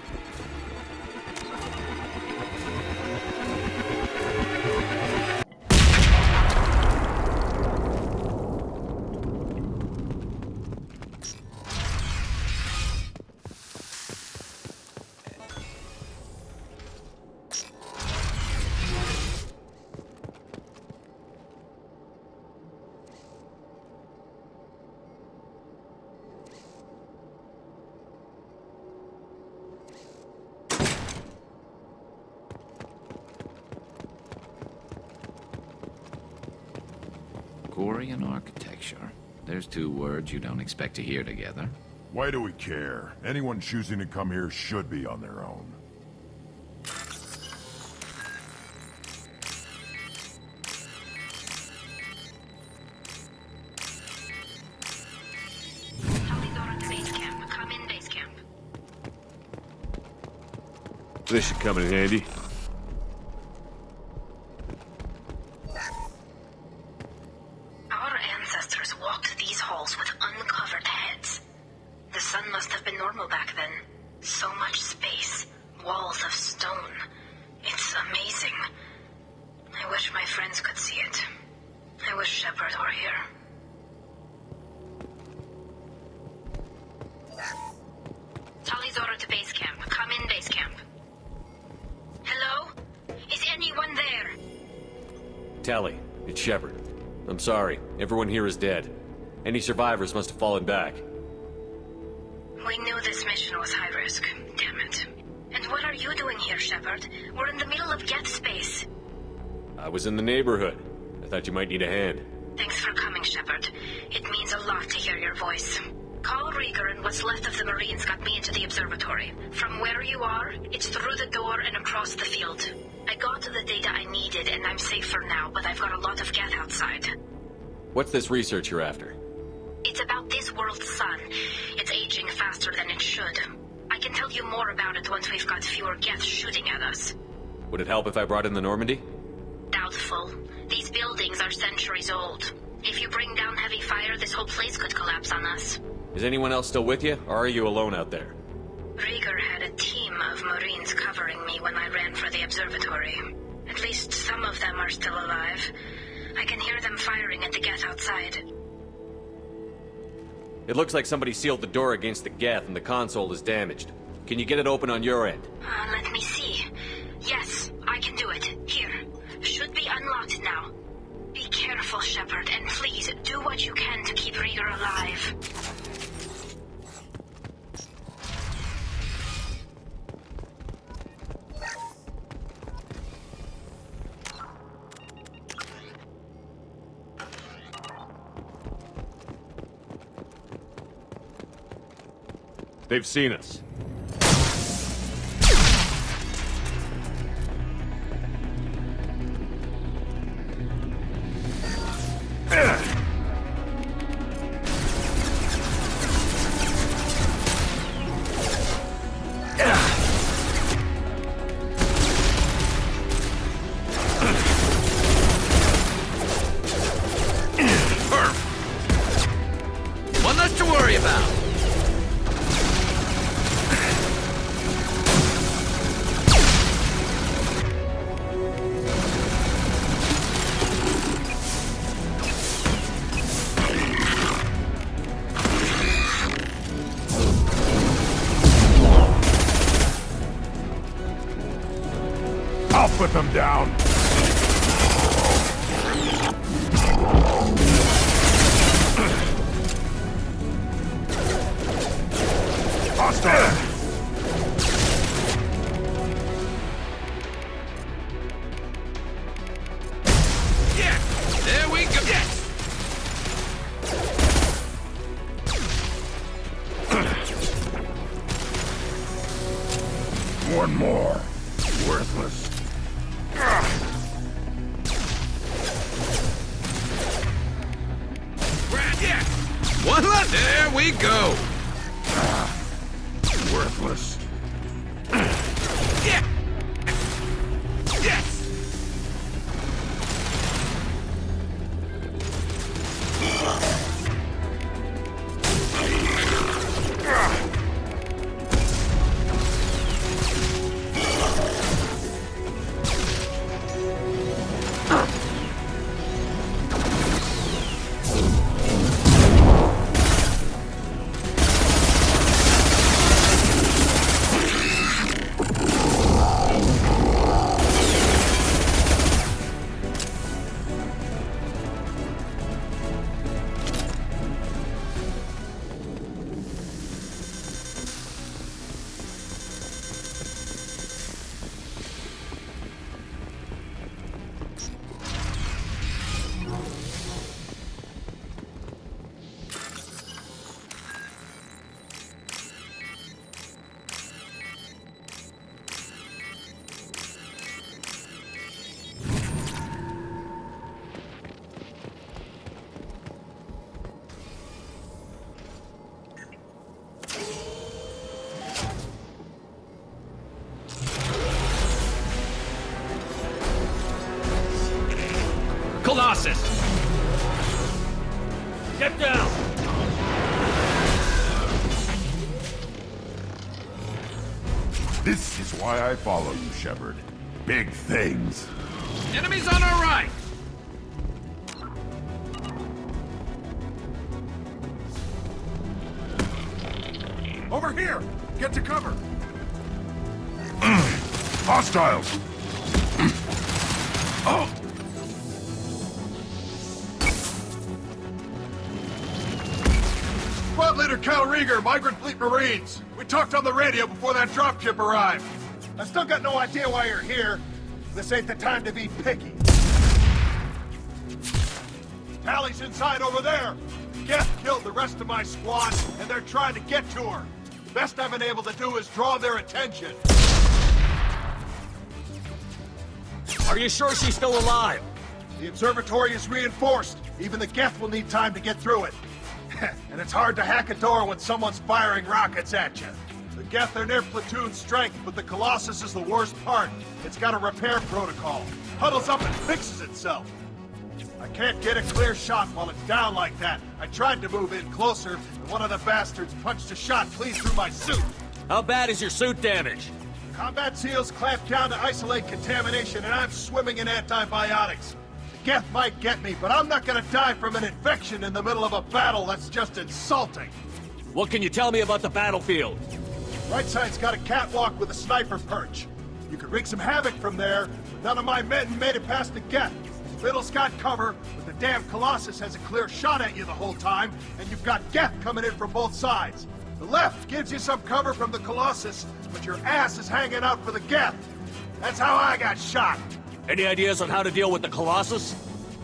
Quarian architecture. There's two words you don't expect to hear together. Why do we care? Anyone choosing to come here should be on their own. Tali's order to base camp. Come in base camp. This should come in handy. Our ancestors walked these halls with uncovered heads. The sun must have been normal back then. So much space, walls of stone. It's amazing. I wish my friends could see it. I wish Shepard were here. Tali's order to base camp. Come in base camp. Hello? Is anyone there? Tali, it's Shepard. I'm sorry. Everyone here is dead. Any survivors must have fallen back. We knew this mission was high risk. Damn it. And what are you doing here, Shepard? We're in the middle of Geth space. I was in the neighborhood. I thought you might need a hand. Thanks for coming, Shepard. It means a lot to hear your voice. Call Rieger and what's left of the Marines got me into the observatory. From where you are, it's through the door and across the field. I got the data I needed and I'm safe for now, but I've got a lot of Geth outside. What's this research you're after? It's about this world's sun. It's aging faster than it should. I can tell you more about it once we've got fewer Geth shooting at us. Would it help if I brought in the Normandy? Doubtful. These buildings are centuries old. If you bring down heavy fire, this whole place could collapse on us. Is anyone else still with you, or are you alone out there? Rieger had a team of Marines covering me when I ran for the observatory. At least some of them are still alive. I can hear them firing at the Geth outside. It looks like somebody sealed the door against the Geth and the console is damaged. Can you get it open on your end? Let me see. Yes, I can do it. Here. Should be unlocked now. Be careful, Shepard, and please do what you can to keep Rieger alive. They've seen us. One less to worry about. I'll put them down. Hostile. Yeah, there we go. Yes. One more. Worthless. Yeah. One left. There we go. Worthless. Yeah. Yes. Colossus! Get down! This is why I follow you, Shepard. Big things. Enemies on our right! Over here! Get to cover! Hostiles! Oh! Squad Leader Cal Rieger, Migrant Fleet Marines. We talked on the radio before that dropship arrived. I still got no idea why you're here. This ain't the time to be picky. Tali's inside over there. Geth killed the rest of my squad, and they're trying to get to her. The best I've been able to do is draw their attention. Are you sure she's still alive? The observatory is reinforced. Even the Geth will need time to get through it. And it's hard to hack a door when someone's firing rockets at you. The Geth are near platoon strength, but the Colossus is the worst part. It's got a repair protocol. Huddles up and fixes itself. I can't get a clear shot while it's down like that. I tried to move in closer, and one of the bastards punched a shot clean through my suit. How bad is your suit damaged? Combat SEALs clamped down to isolate contamination, and I'm swimming in antibiotics. The Geth might get me, but I'm not gonna die from an infection in the middle of a battle. That's just insulting. What can you tell me about the battlefield? Right side's got a catwalk with a sniper perch. You could wreak some havoc from there, but none of my men made it past the Geth. Middle's got cover, but the damn Colossus has a clear shot at you the whole time, and you've got Geth coming in from both sides. The left gives you some cover from the Colossus, but your ass is hanging out for the Geth. That's how I got shot. Any ideas on how to deal with the Colossus?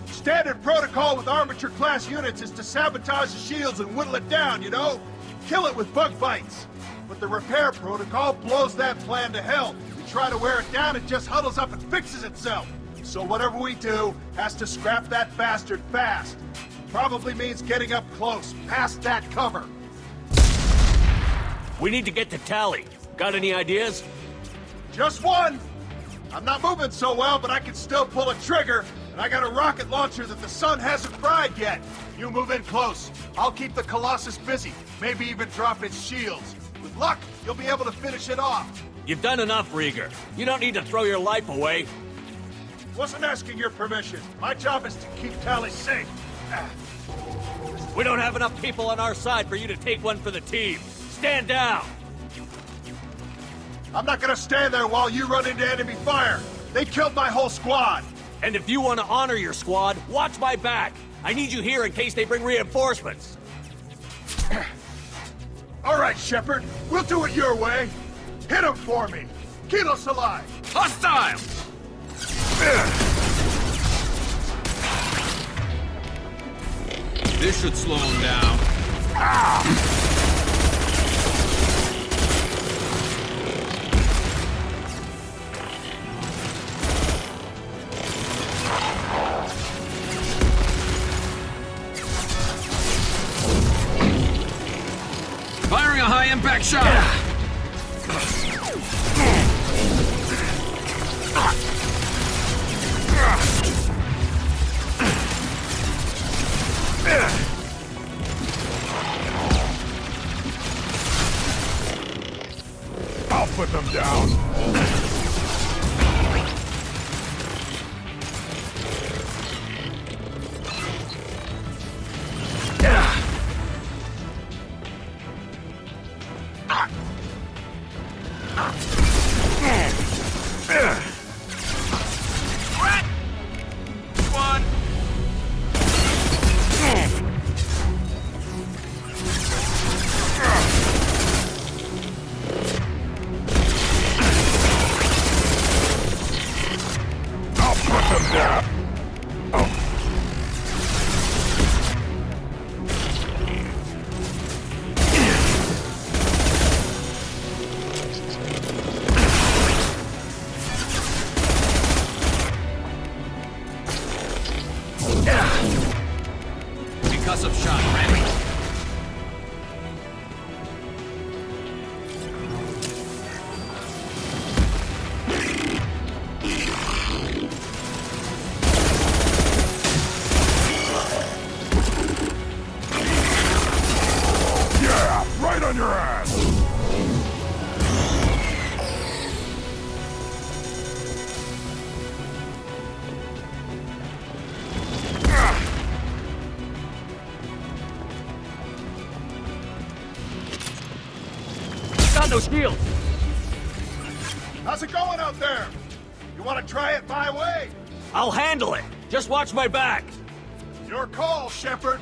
Standard protocol with armature-class units is to sabotage the shields and whittle it down, you know? Kill it with bug bites. But the repair protocol blows that plan to hell. You try to wear it down, it just huddles up and fixes itself. So whatever we do has to scrap that bastard fast. Probably means getting up close, past that cover. We need to get to Tali. Got any ideas? Just one! I'm not moving so well, but I can still pull a trigger, and I got a rocket launcher that the sun hasn't fried yet. You move in close. I'll keep the Colossus busy, maybe even drop its shields. With luck, you'll be able to finish it off. You've done enough, Rieger. You don't need to throw your life away. Wasn't asking your permission. My job is to keep Tali safe. We don't have enough people on our side for you to take one for the team. Stand down! I'm not gonna stand there while you run into enemy fire. They killed my whole squad. And if you want to honor your squad, watch my back. I need you here in case they bring reinforcements. All right, Shepard. We'll do it your way. Hit him for me. Kilo Salai. Hostile! This should slow him down. Firing a high-impact shot! I'll put them down. Concussive shot ready. no shield! How's it going out there? You want to try it my way? I'll handle it! Just watch my back! Your call, Shepard.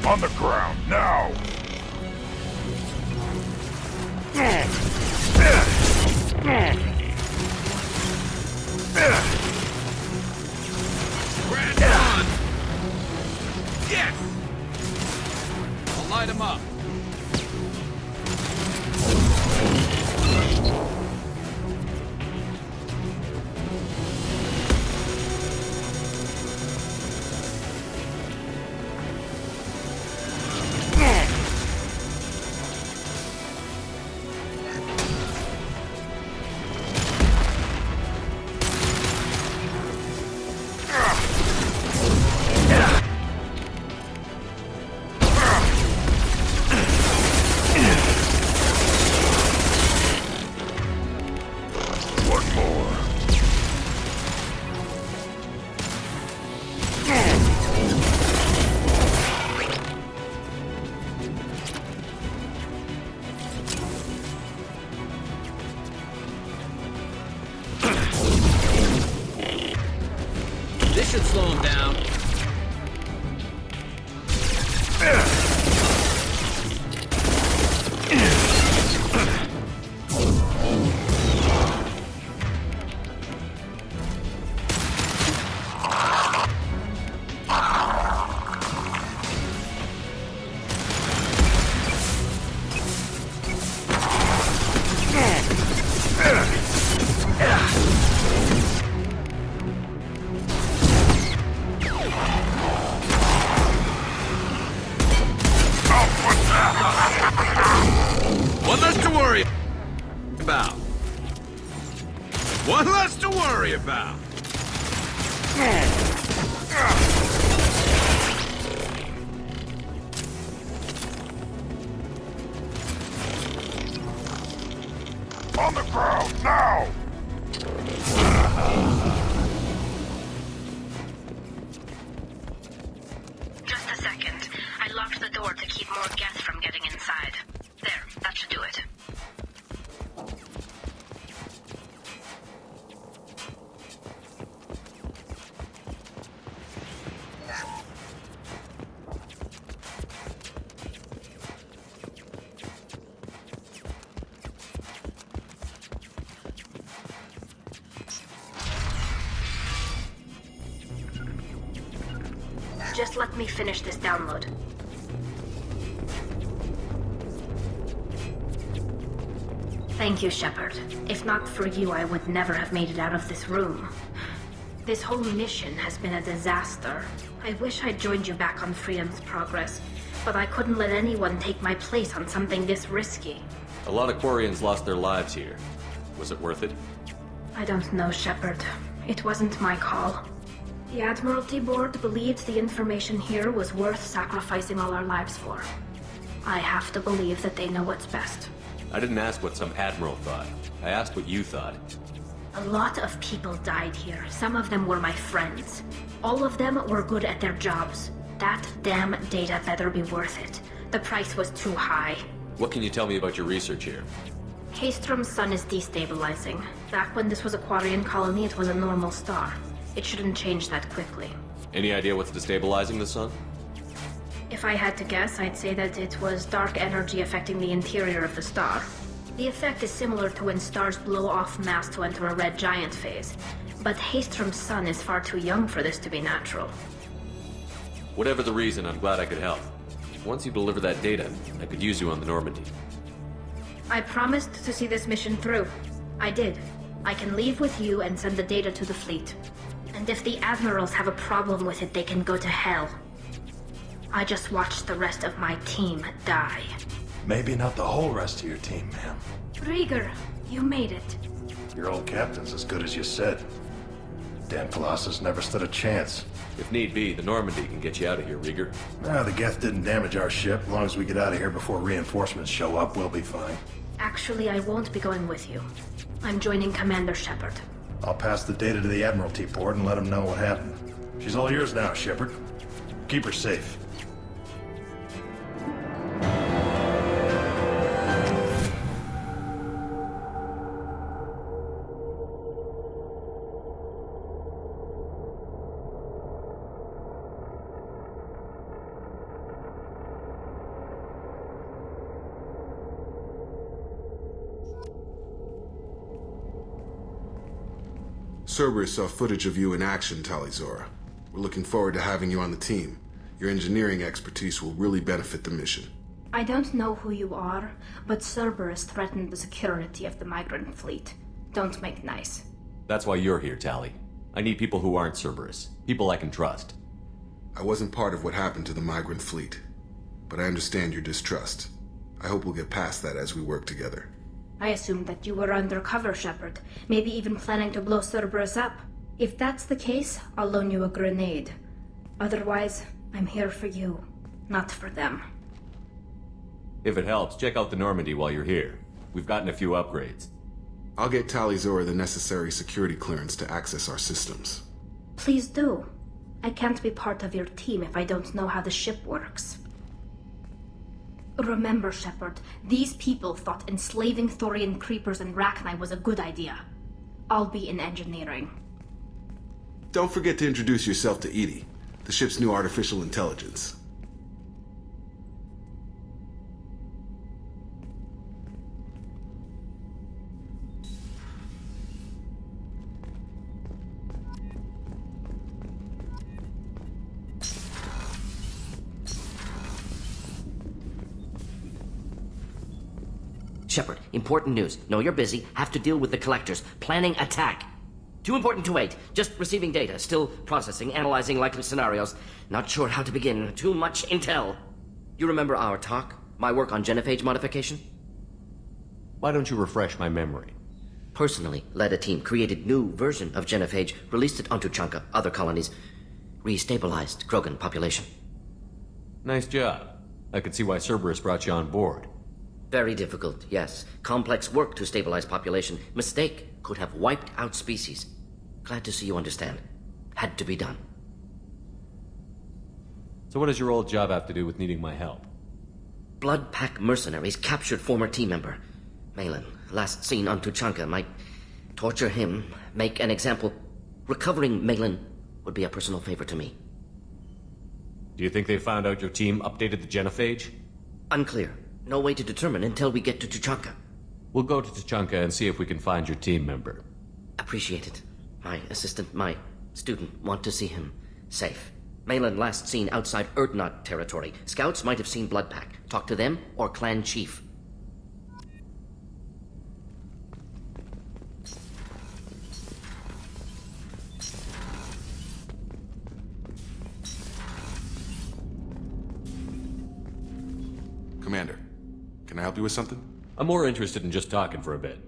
On the ground, now! Grand on! Yes! I'll light him up. This should slow him down. One less to worry about. One less to worry about. On the ground, now! Just a second. I locked the door to keep more Geth from getting inside. There, that should do it. Just let me finish this download. Thank you, Shepard. If not for you, I would never have made it out of this room. This whole mission has been a disaster. I wish I'd joined you back on Freedom's Progress, but I couldn't let anyone take my place on something this risky. A lot of Quarians lost their lives here. Was it worth it? I don't know, Shepard. It wasn't my call. The Admiralty Board believed the information here was worth sacrificing all our lives for. I have to believe that they know what's best. I didn't ask what some admiral thought. I asked what you thought. A lot of people died here. Some of them were my friends. All of them were good at their jobs. That damn data better be worth it. The price was too high. What can you tell me about your research here? Haystrom's sun is destabilizing. Back when this was a Quarian colony, it was a normal star. It shouldn't change that quickly. Any idea what's destabilizing the sun? If I had to guess, I'd say that it was dark energy affecting the interior of the star. The effect is similar to when stars blow off mass to enter a red giant phase. But Haystrom's sun is far too young for this to be natural. Whatever the reason, I'm glad I could help. Once you deliver that data, I could use you on the Normandy. I promised to see this mission through. I did. I can leave with you and send the data to the fleet. And if the admirals have a problem with it, they can go to hell. I just watched the rest of my team die. Maybe not the whole rest of your team, ma'am. Rieger, you made it. Your old captain's as good as you said. Damn Colossus never stood a chance. If need be, the Normandy can get you out of here, Rieger. Nah, the Geth didn't damage our ship. As long as we get out of here before reinforcements show up, we'll be fine. Actually, I won't be going with you. I'm joining Commander Shepard. I'll pass the data to the Admiralty port and let them know what happened. She's all yours now, Shepard. Keep her safe. Cerberus saw footage of you in action, Tali. We're looking forward to having you on the team. Your engineering expertise will really benefit the mission. I don't know who you are, but Cerberus threatened the security of the migrant fleet. Don't make nice. That's why you're here, Tali. I need people who aren't Cerberus. People I can trust. I wasn't part of what happened to the migrant fleet, but I understand your distrust. I hope we'll get past that as we work together. I assumed that you were undercover, Shepard. Maybe even planning to blow Cerberus up. If that's the case, I'll loan you a grenade. Otherwise, I'm here for you, not for them. If it helps, check out the Normandy while you're here. We've gotten a few upgrades. I'll get Tali the necessary security clearance to access our systems. Please do. I can't be part of your team if I don't know how the ship works. Remember, Shepard, these people thought enslaving Thorian creepers and Rachni was a good idea. I'll be in engineering. Don't forget to introduce yourself to Edie, the ship's new artificial intelligence. Shepard, important news. Know you're busy. Have to deal with the collectors. Planning attack. Too important to wait. Just receiving data. Still processing, analyzing likely scenarios. Not sure how to begin. Too much intel. You remember our talk? My work on genophage modification? Why don't you refresh my memory? Personally led a team, created new version of genophage, released it onto Chanka, other colonies, restabilized Krogan population. Nice job. I could see why Cerberus brought you on board. Very difficult, yes. Complex work to stabilize population. Mistake could have wiped out species. Glad to see you understand. Had to be done. So what does your old job have to do with needing my help? Blood Pack mercenaries captured former team member. Malin, last seen on Tuchanka, might torture him, make an example. Recovering Malin would be a personal favor to me. Do you think they found out your team updated the genophage? Unclear. No way to determine until we get to Tuchanka. We'll go to Tuchanka and see if we can find your team member. Appreciate it. My assistant, my student, want to see him safe. Malin last seen outside Erdnot territory. Scouts might have seen Blood Pack. Talk to them or clan chief. Commander, can I help you with something? I'm more interested in just talking for a bit.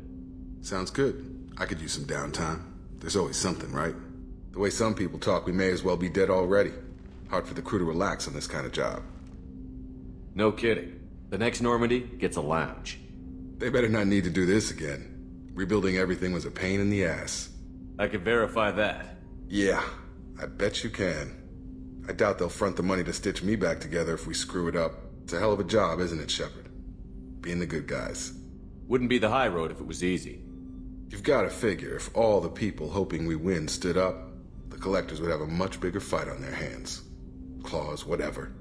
Sounds good. I could use some downtime. There's always something, right? The way some people talk, we may as well be dead already. Hard for the crew to relax on this kind of job. No kidding. The next Normandy gets a lounge. They better not need to do this again. Rebuilding everything was a pain in the ass. I can verify that. Yeah, I bet you can. I doubt they'll front the money to stitch me back together if we screw it up. It's a hell of a job, isn't it, Shepard? Being the good guys. Wouldn't be the high road if it was easy. You've got to figure if all the people hoping we win stood up, the collectors would have a much bigger fight on their hands. Claws, whatever.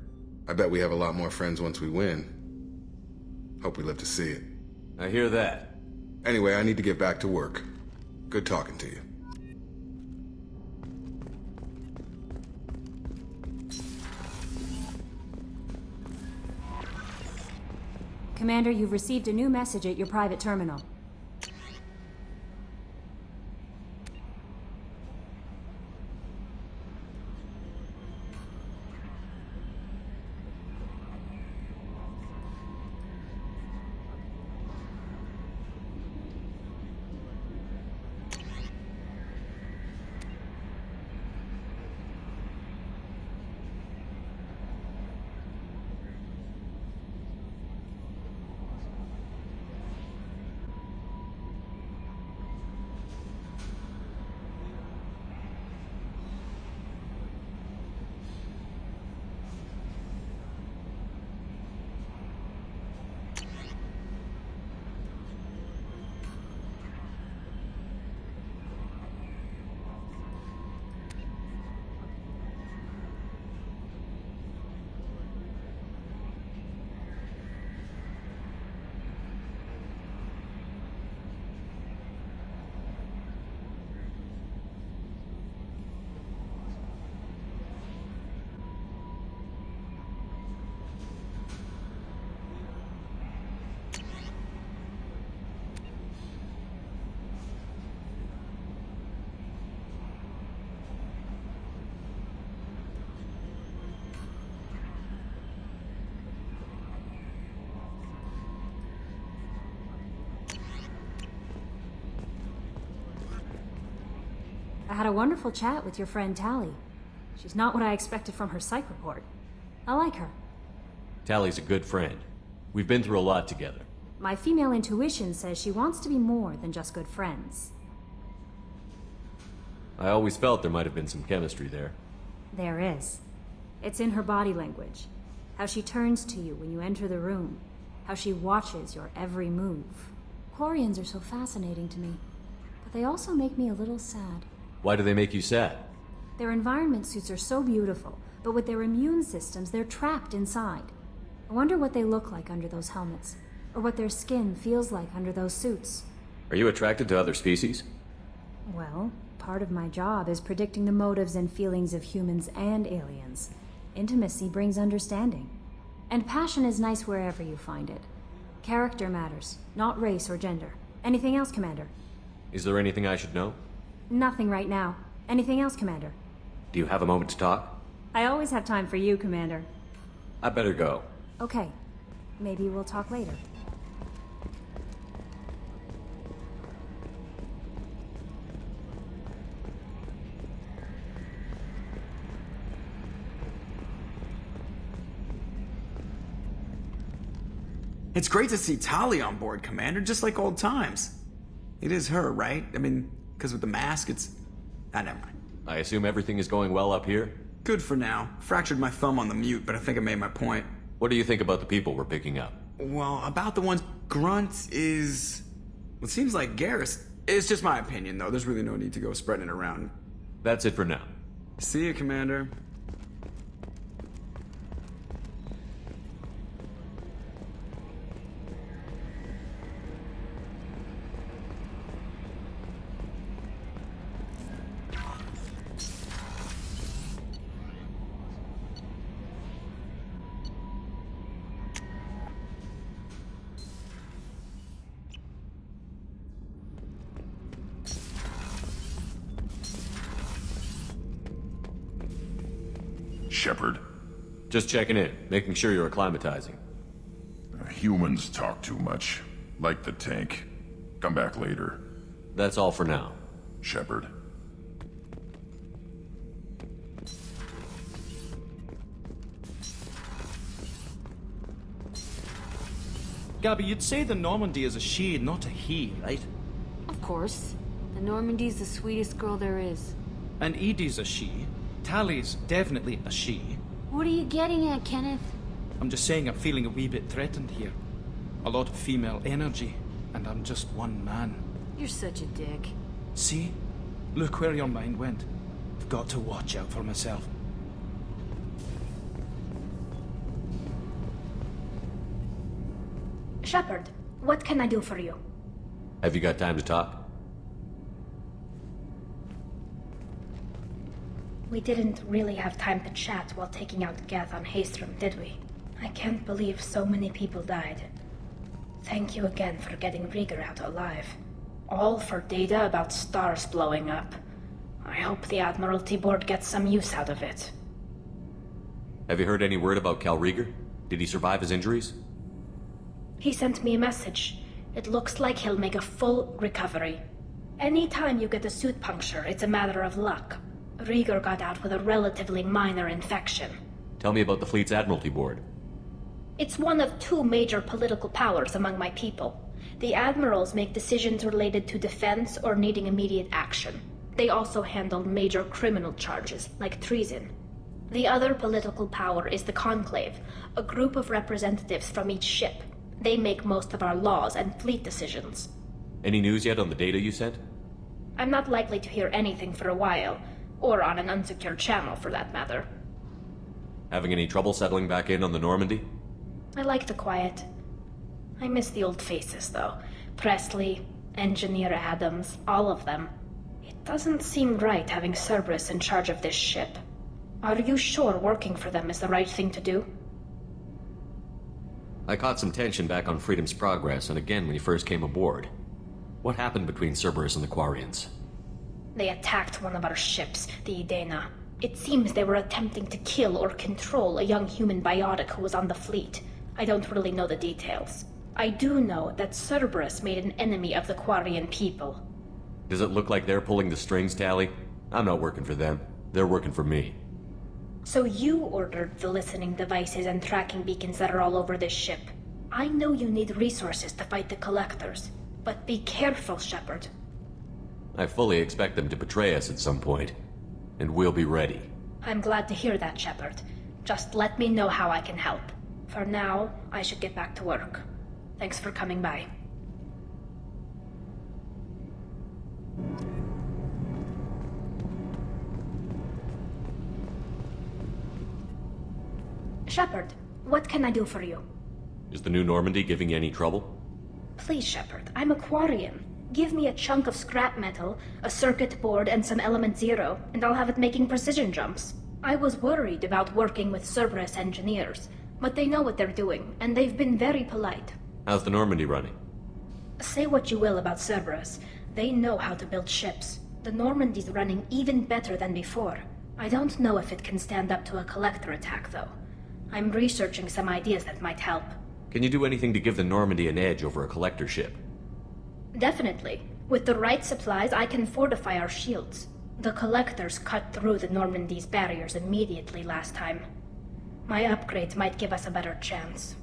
I bet we have a lot more friends once we win. Hope we live to see it. I hear that. Anyway, I need to get back to work. Good talking to you. Commander, you've received a new message at your private terminal. I had a wonderful chat with your friend Tali. She's not what I expected from her psych report. I like her. Tally's a good friend. We've been through a lot together. My female intuition says she wants to be more than just good friends. I always felt there might have been some chemistry there. There is. It's in her body language. How she turns to you when you enter the room. How she watches your every move. Quarians are so fascinating to me, but they also make me a little sad. Why do they make you sad? Their environment suits are so beautiful, but with their immune systems, they're trapped inside. I wonder what they look like under those helmets, or what their skin feels like under those suits. Are you attracted to other species? Well, part of my job is predicting the motives and feelings of humans and aliens. Intimacy brings understanding. And passion is nice wherever you find it. Character matters, not race or gender. Anything else, Commander? Is there anything I should know? Nothing right now. Anything else, Commander? Do you have a moment to talk? I always have time for you, Commander. I better go. Okay. Maybe we'll talk later. It's great to see Tali on board, Commander, just like old times. It is her, right? I mean, because with the mask, it's... never mind. I assume everything is going well up here? Good for now. Fractured my thumb on the mute, but I think I made my point. What do you think about the people we're picking up? Well, about the ones Grunt is... Well, it seems like Garrus. It's just my opinion, though. There's really no need to go spreading it around. That's it for now. See you, Commander. Shepard? Just checking in, making sure you're acclimatizing. Humans talk too much. Like the tank. Come back later. That's all for now. Shepard. Gabby, you'd say the Normandy is a she, not a he, right? Of course. The Normandy's the sweetest girl there is. And Edie's a she. Tali's definitely a she. What are you getting at, Kenneth? I'm just saying I'm feeling a wee bit threatened here. A lot of female energy, and I'm just one man. You're such a dick. See? Look where your mind went. I've got to watch out for myself. Shepard, what can I do for you? Have you got time to talk? We didn't really have time to chat while taking out Geth on Haestrom, did we? I can't believe so many people died. Thank you again for getting Rieger out alive. All for data about stars blowing up. I hope the Admiralty Board gets some use out of it. Have you heard any word about Cal Rieger? Did he survive his injuries? He sent me a message. It looks like he'll make a full recovery. Anytime you get a suit puncture, it's a matter of luck. Rieger got out with a relatively minor infection. Tell me about the fleet's Admiralty Board. It's one of two major political powers among my people. The admirals make decisions related to defense or needing immediate action. They also handle major criminal charges, like treason. The other political power is the Conclave, a group of representatives from each ship. They make most of our laws and fleet decisions. Any news yet on the data you sent? I'm not likely to hear anything for a while, or on an unsecured channel for that matter. Having any trouble settling back in on the Normandy? I like the quiet. I miss the old faces, though. Presley, Engineer Adams, all of them. It doesn't seem right having Cerberus in charge of this ship. Are you sure working for them is the right thing to do? I caught some tension back on Freedom's Progress, and again when you first came aboard. What happened between Cerberus and the Quarians? They attacked one of our ships, the Idena. It seems they were attempting to kill or control a young human biotic who was on the fleet. I don't really know the details. I do know that Cerberus made an enemy of the Quarian people. Does it look like they're pulling the strings, Tali? I'm not working for them. They're working for me. So you ordered the listening devices and tracking beacons that are all over this ship. I know you need resources to fight the Collectors, but be careful, Shepard. I fully expect them to betray us at some point, and we'll be ready. I'm glad to hear that, Shepard. Just let me know how I can help. For now, I should get back to work. Thanks for coming by. Shepard, what can I do for you? Is the new Normandy giving you any trouble? Please, Shepard, I'm a Quarian. Give me a chunk of scrap metal, a circuit board, and some element zero, and I'll have it making precision jumps. I was worried about working with Cerberus engineers, but they know what they're doing, and they've been very polite. How's the Normandy running? Say what you will about Cerberus, they know how to build ships. The Normandy's running even better than before. I don't know if it can stand up to a Collector attack, though. I'm researching some ideas that might help. Can you do anything to give the Normandy an edge over a Collector ship? Definitely. With the right supplies, I can fortify our shields. The Collectors cut through the Normandy's barriers immediately last time. My upgrades might give us a better chance.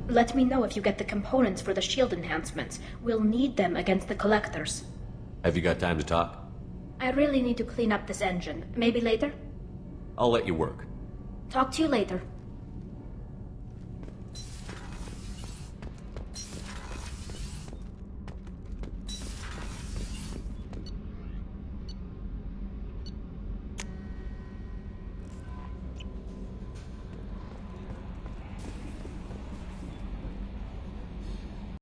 Let me know if you get the components for the shield enhancements. We'll need them against the Collectors. Have you got time to talk? I really need to clean up this engine. Maybe later? I'll let you work. Talk to you later.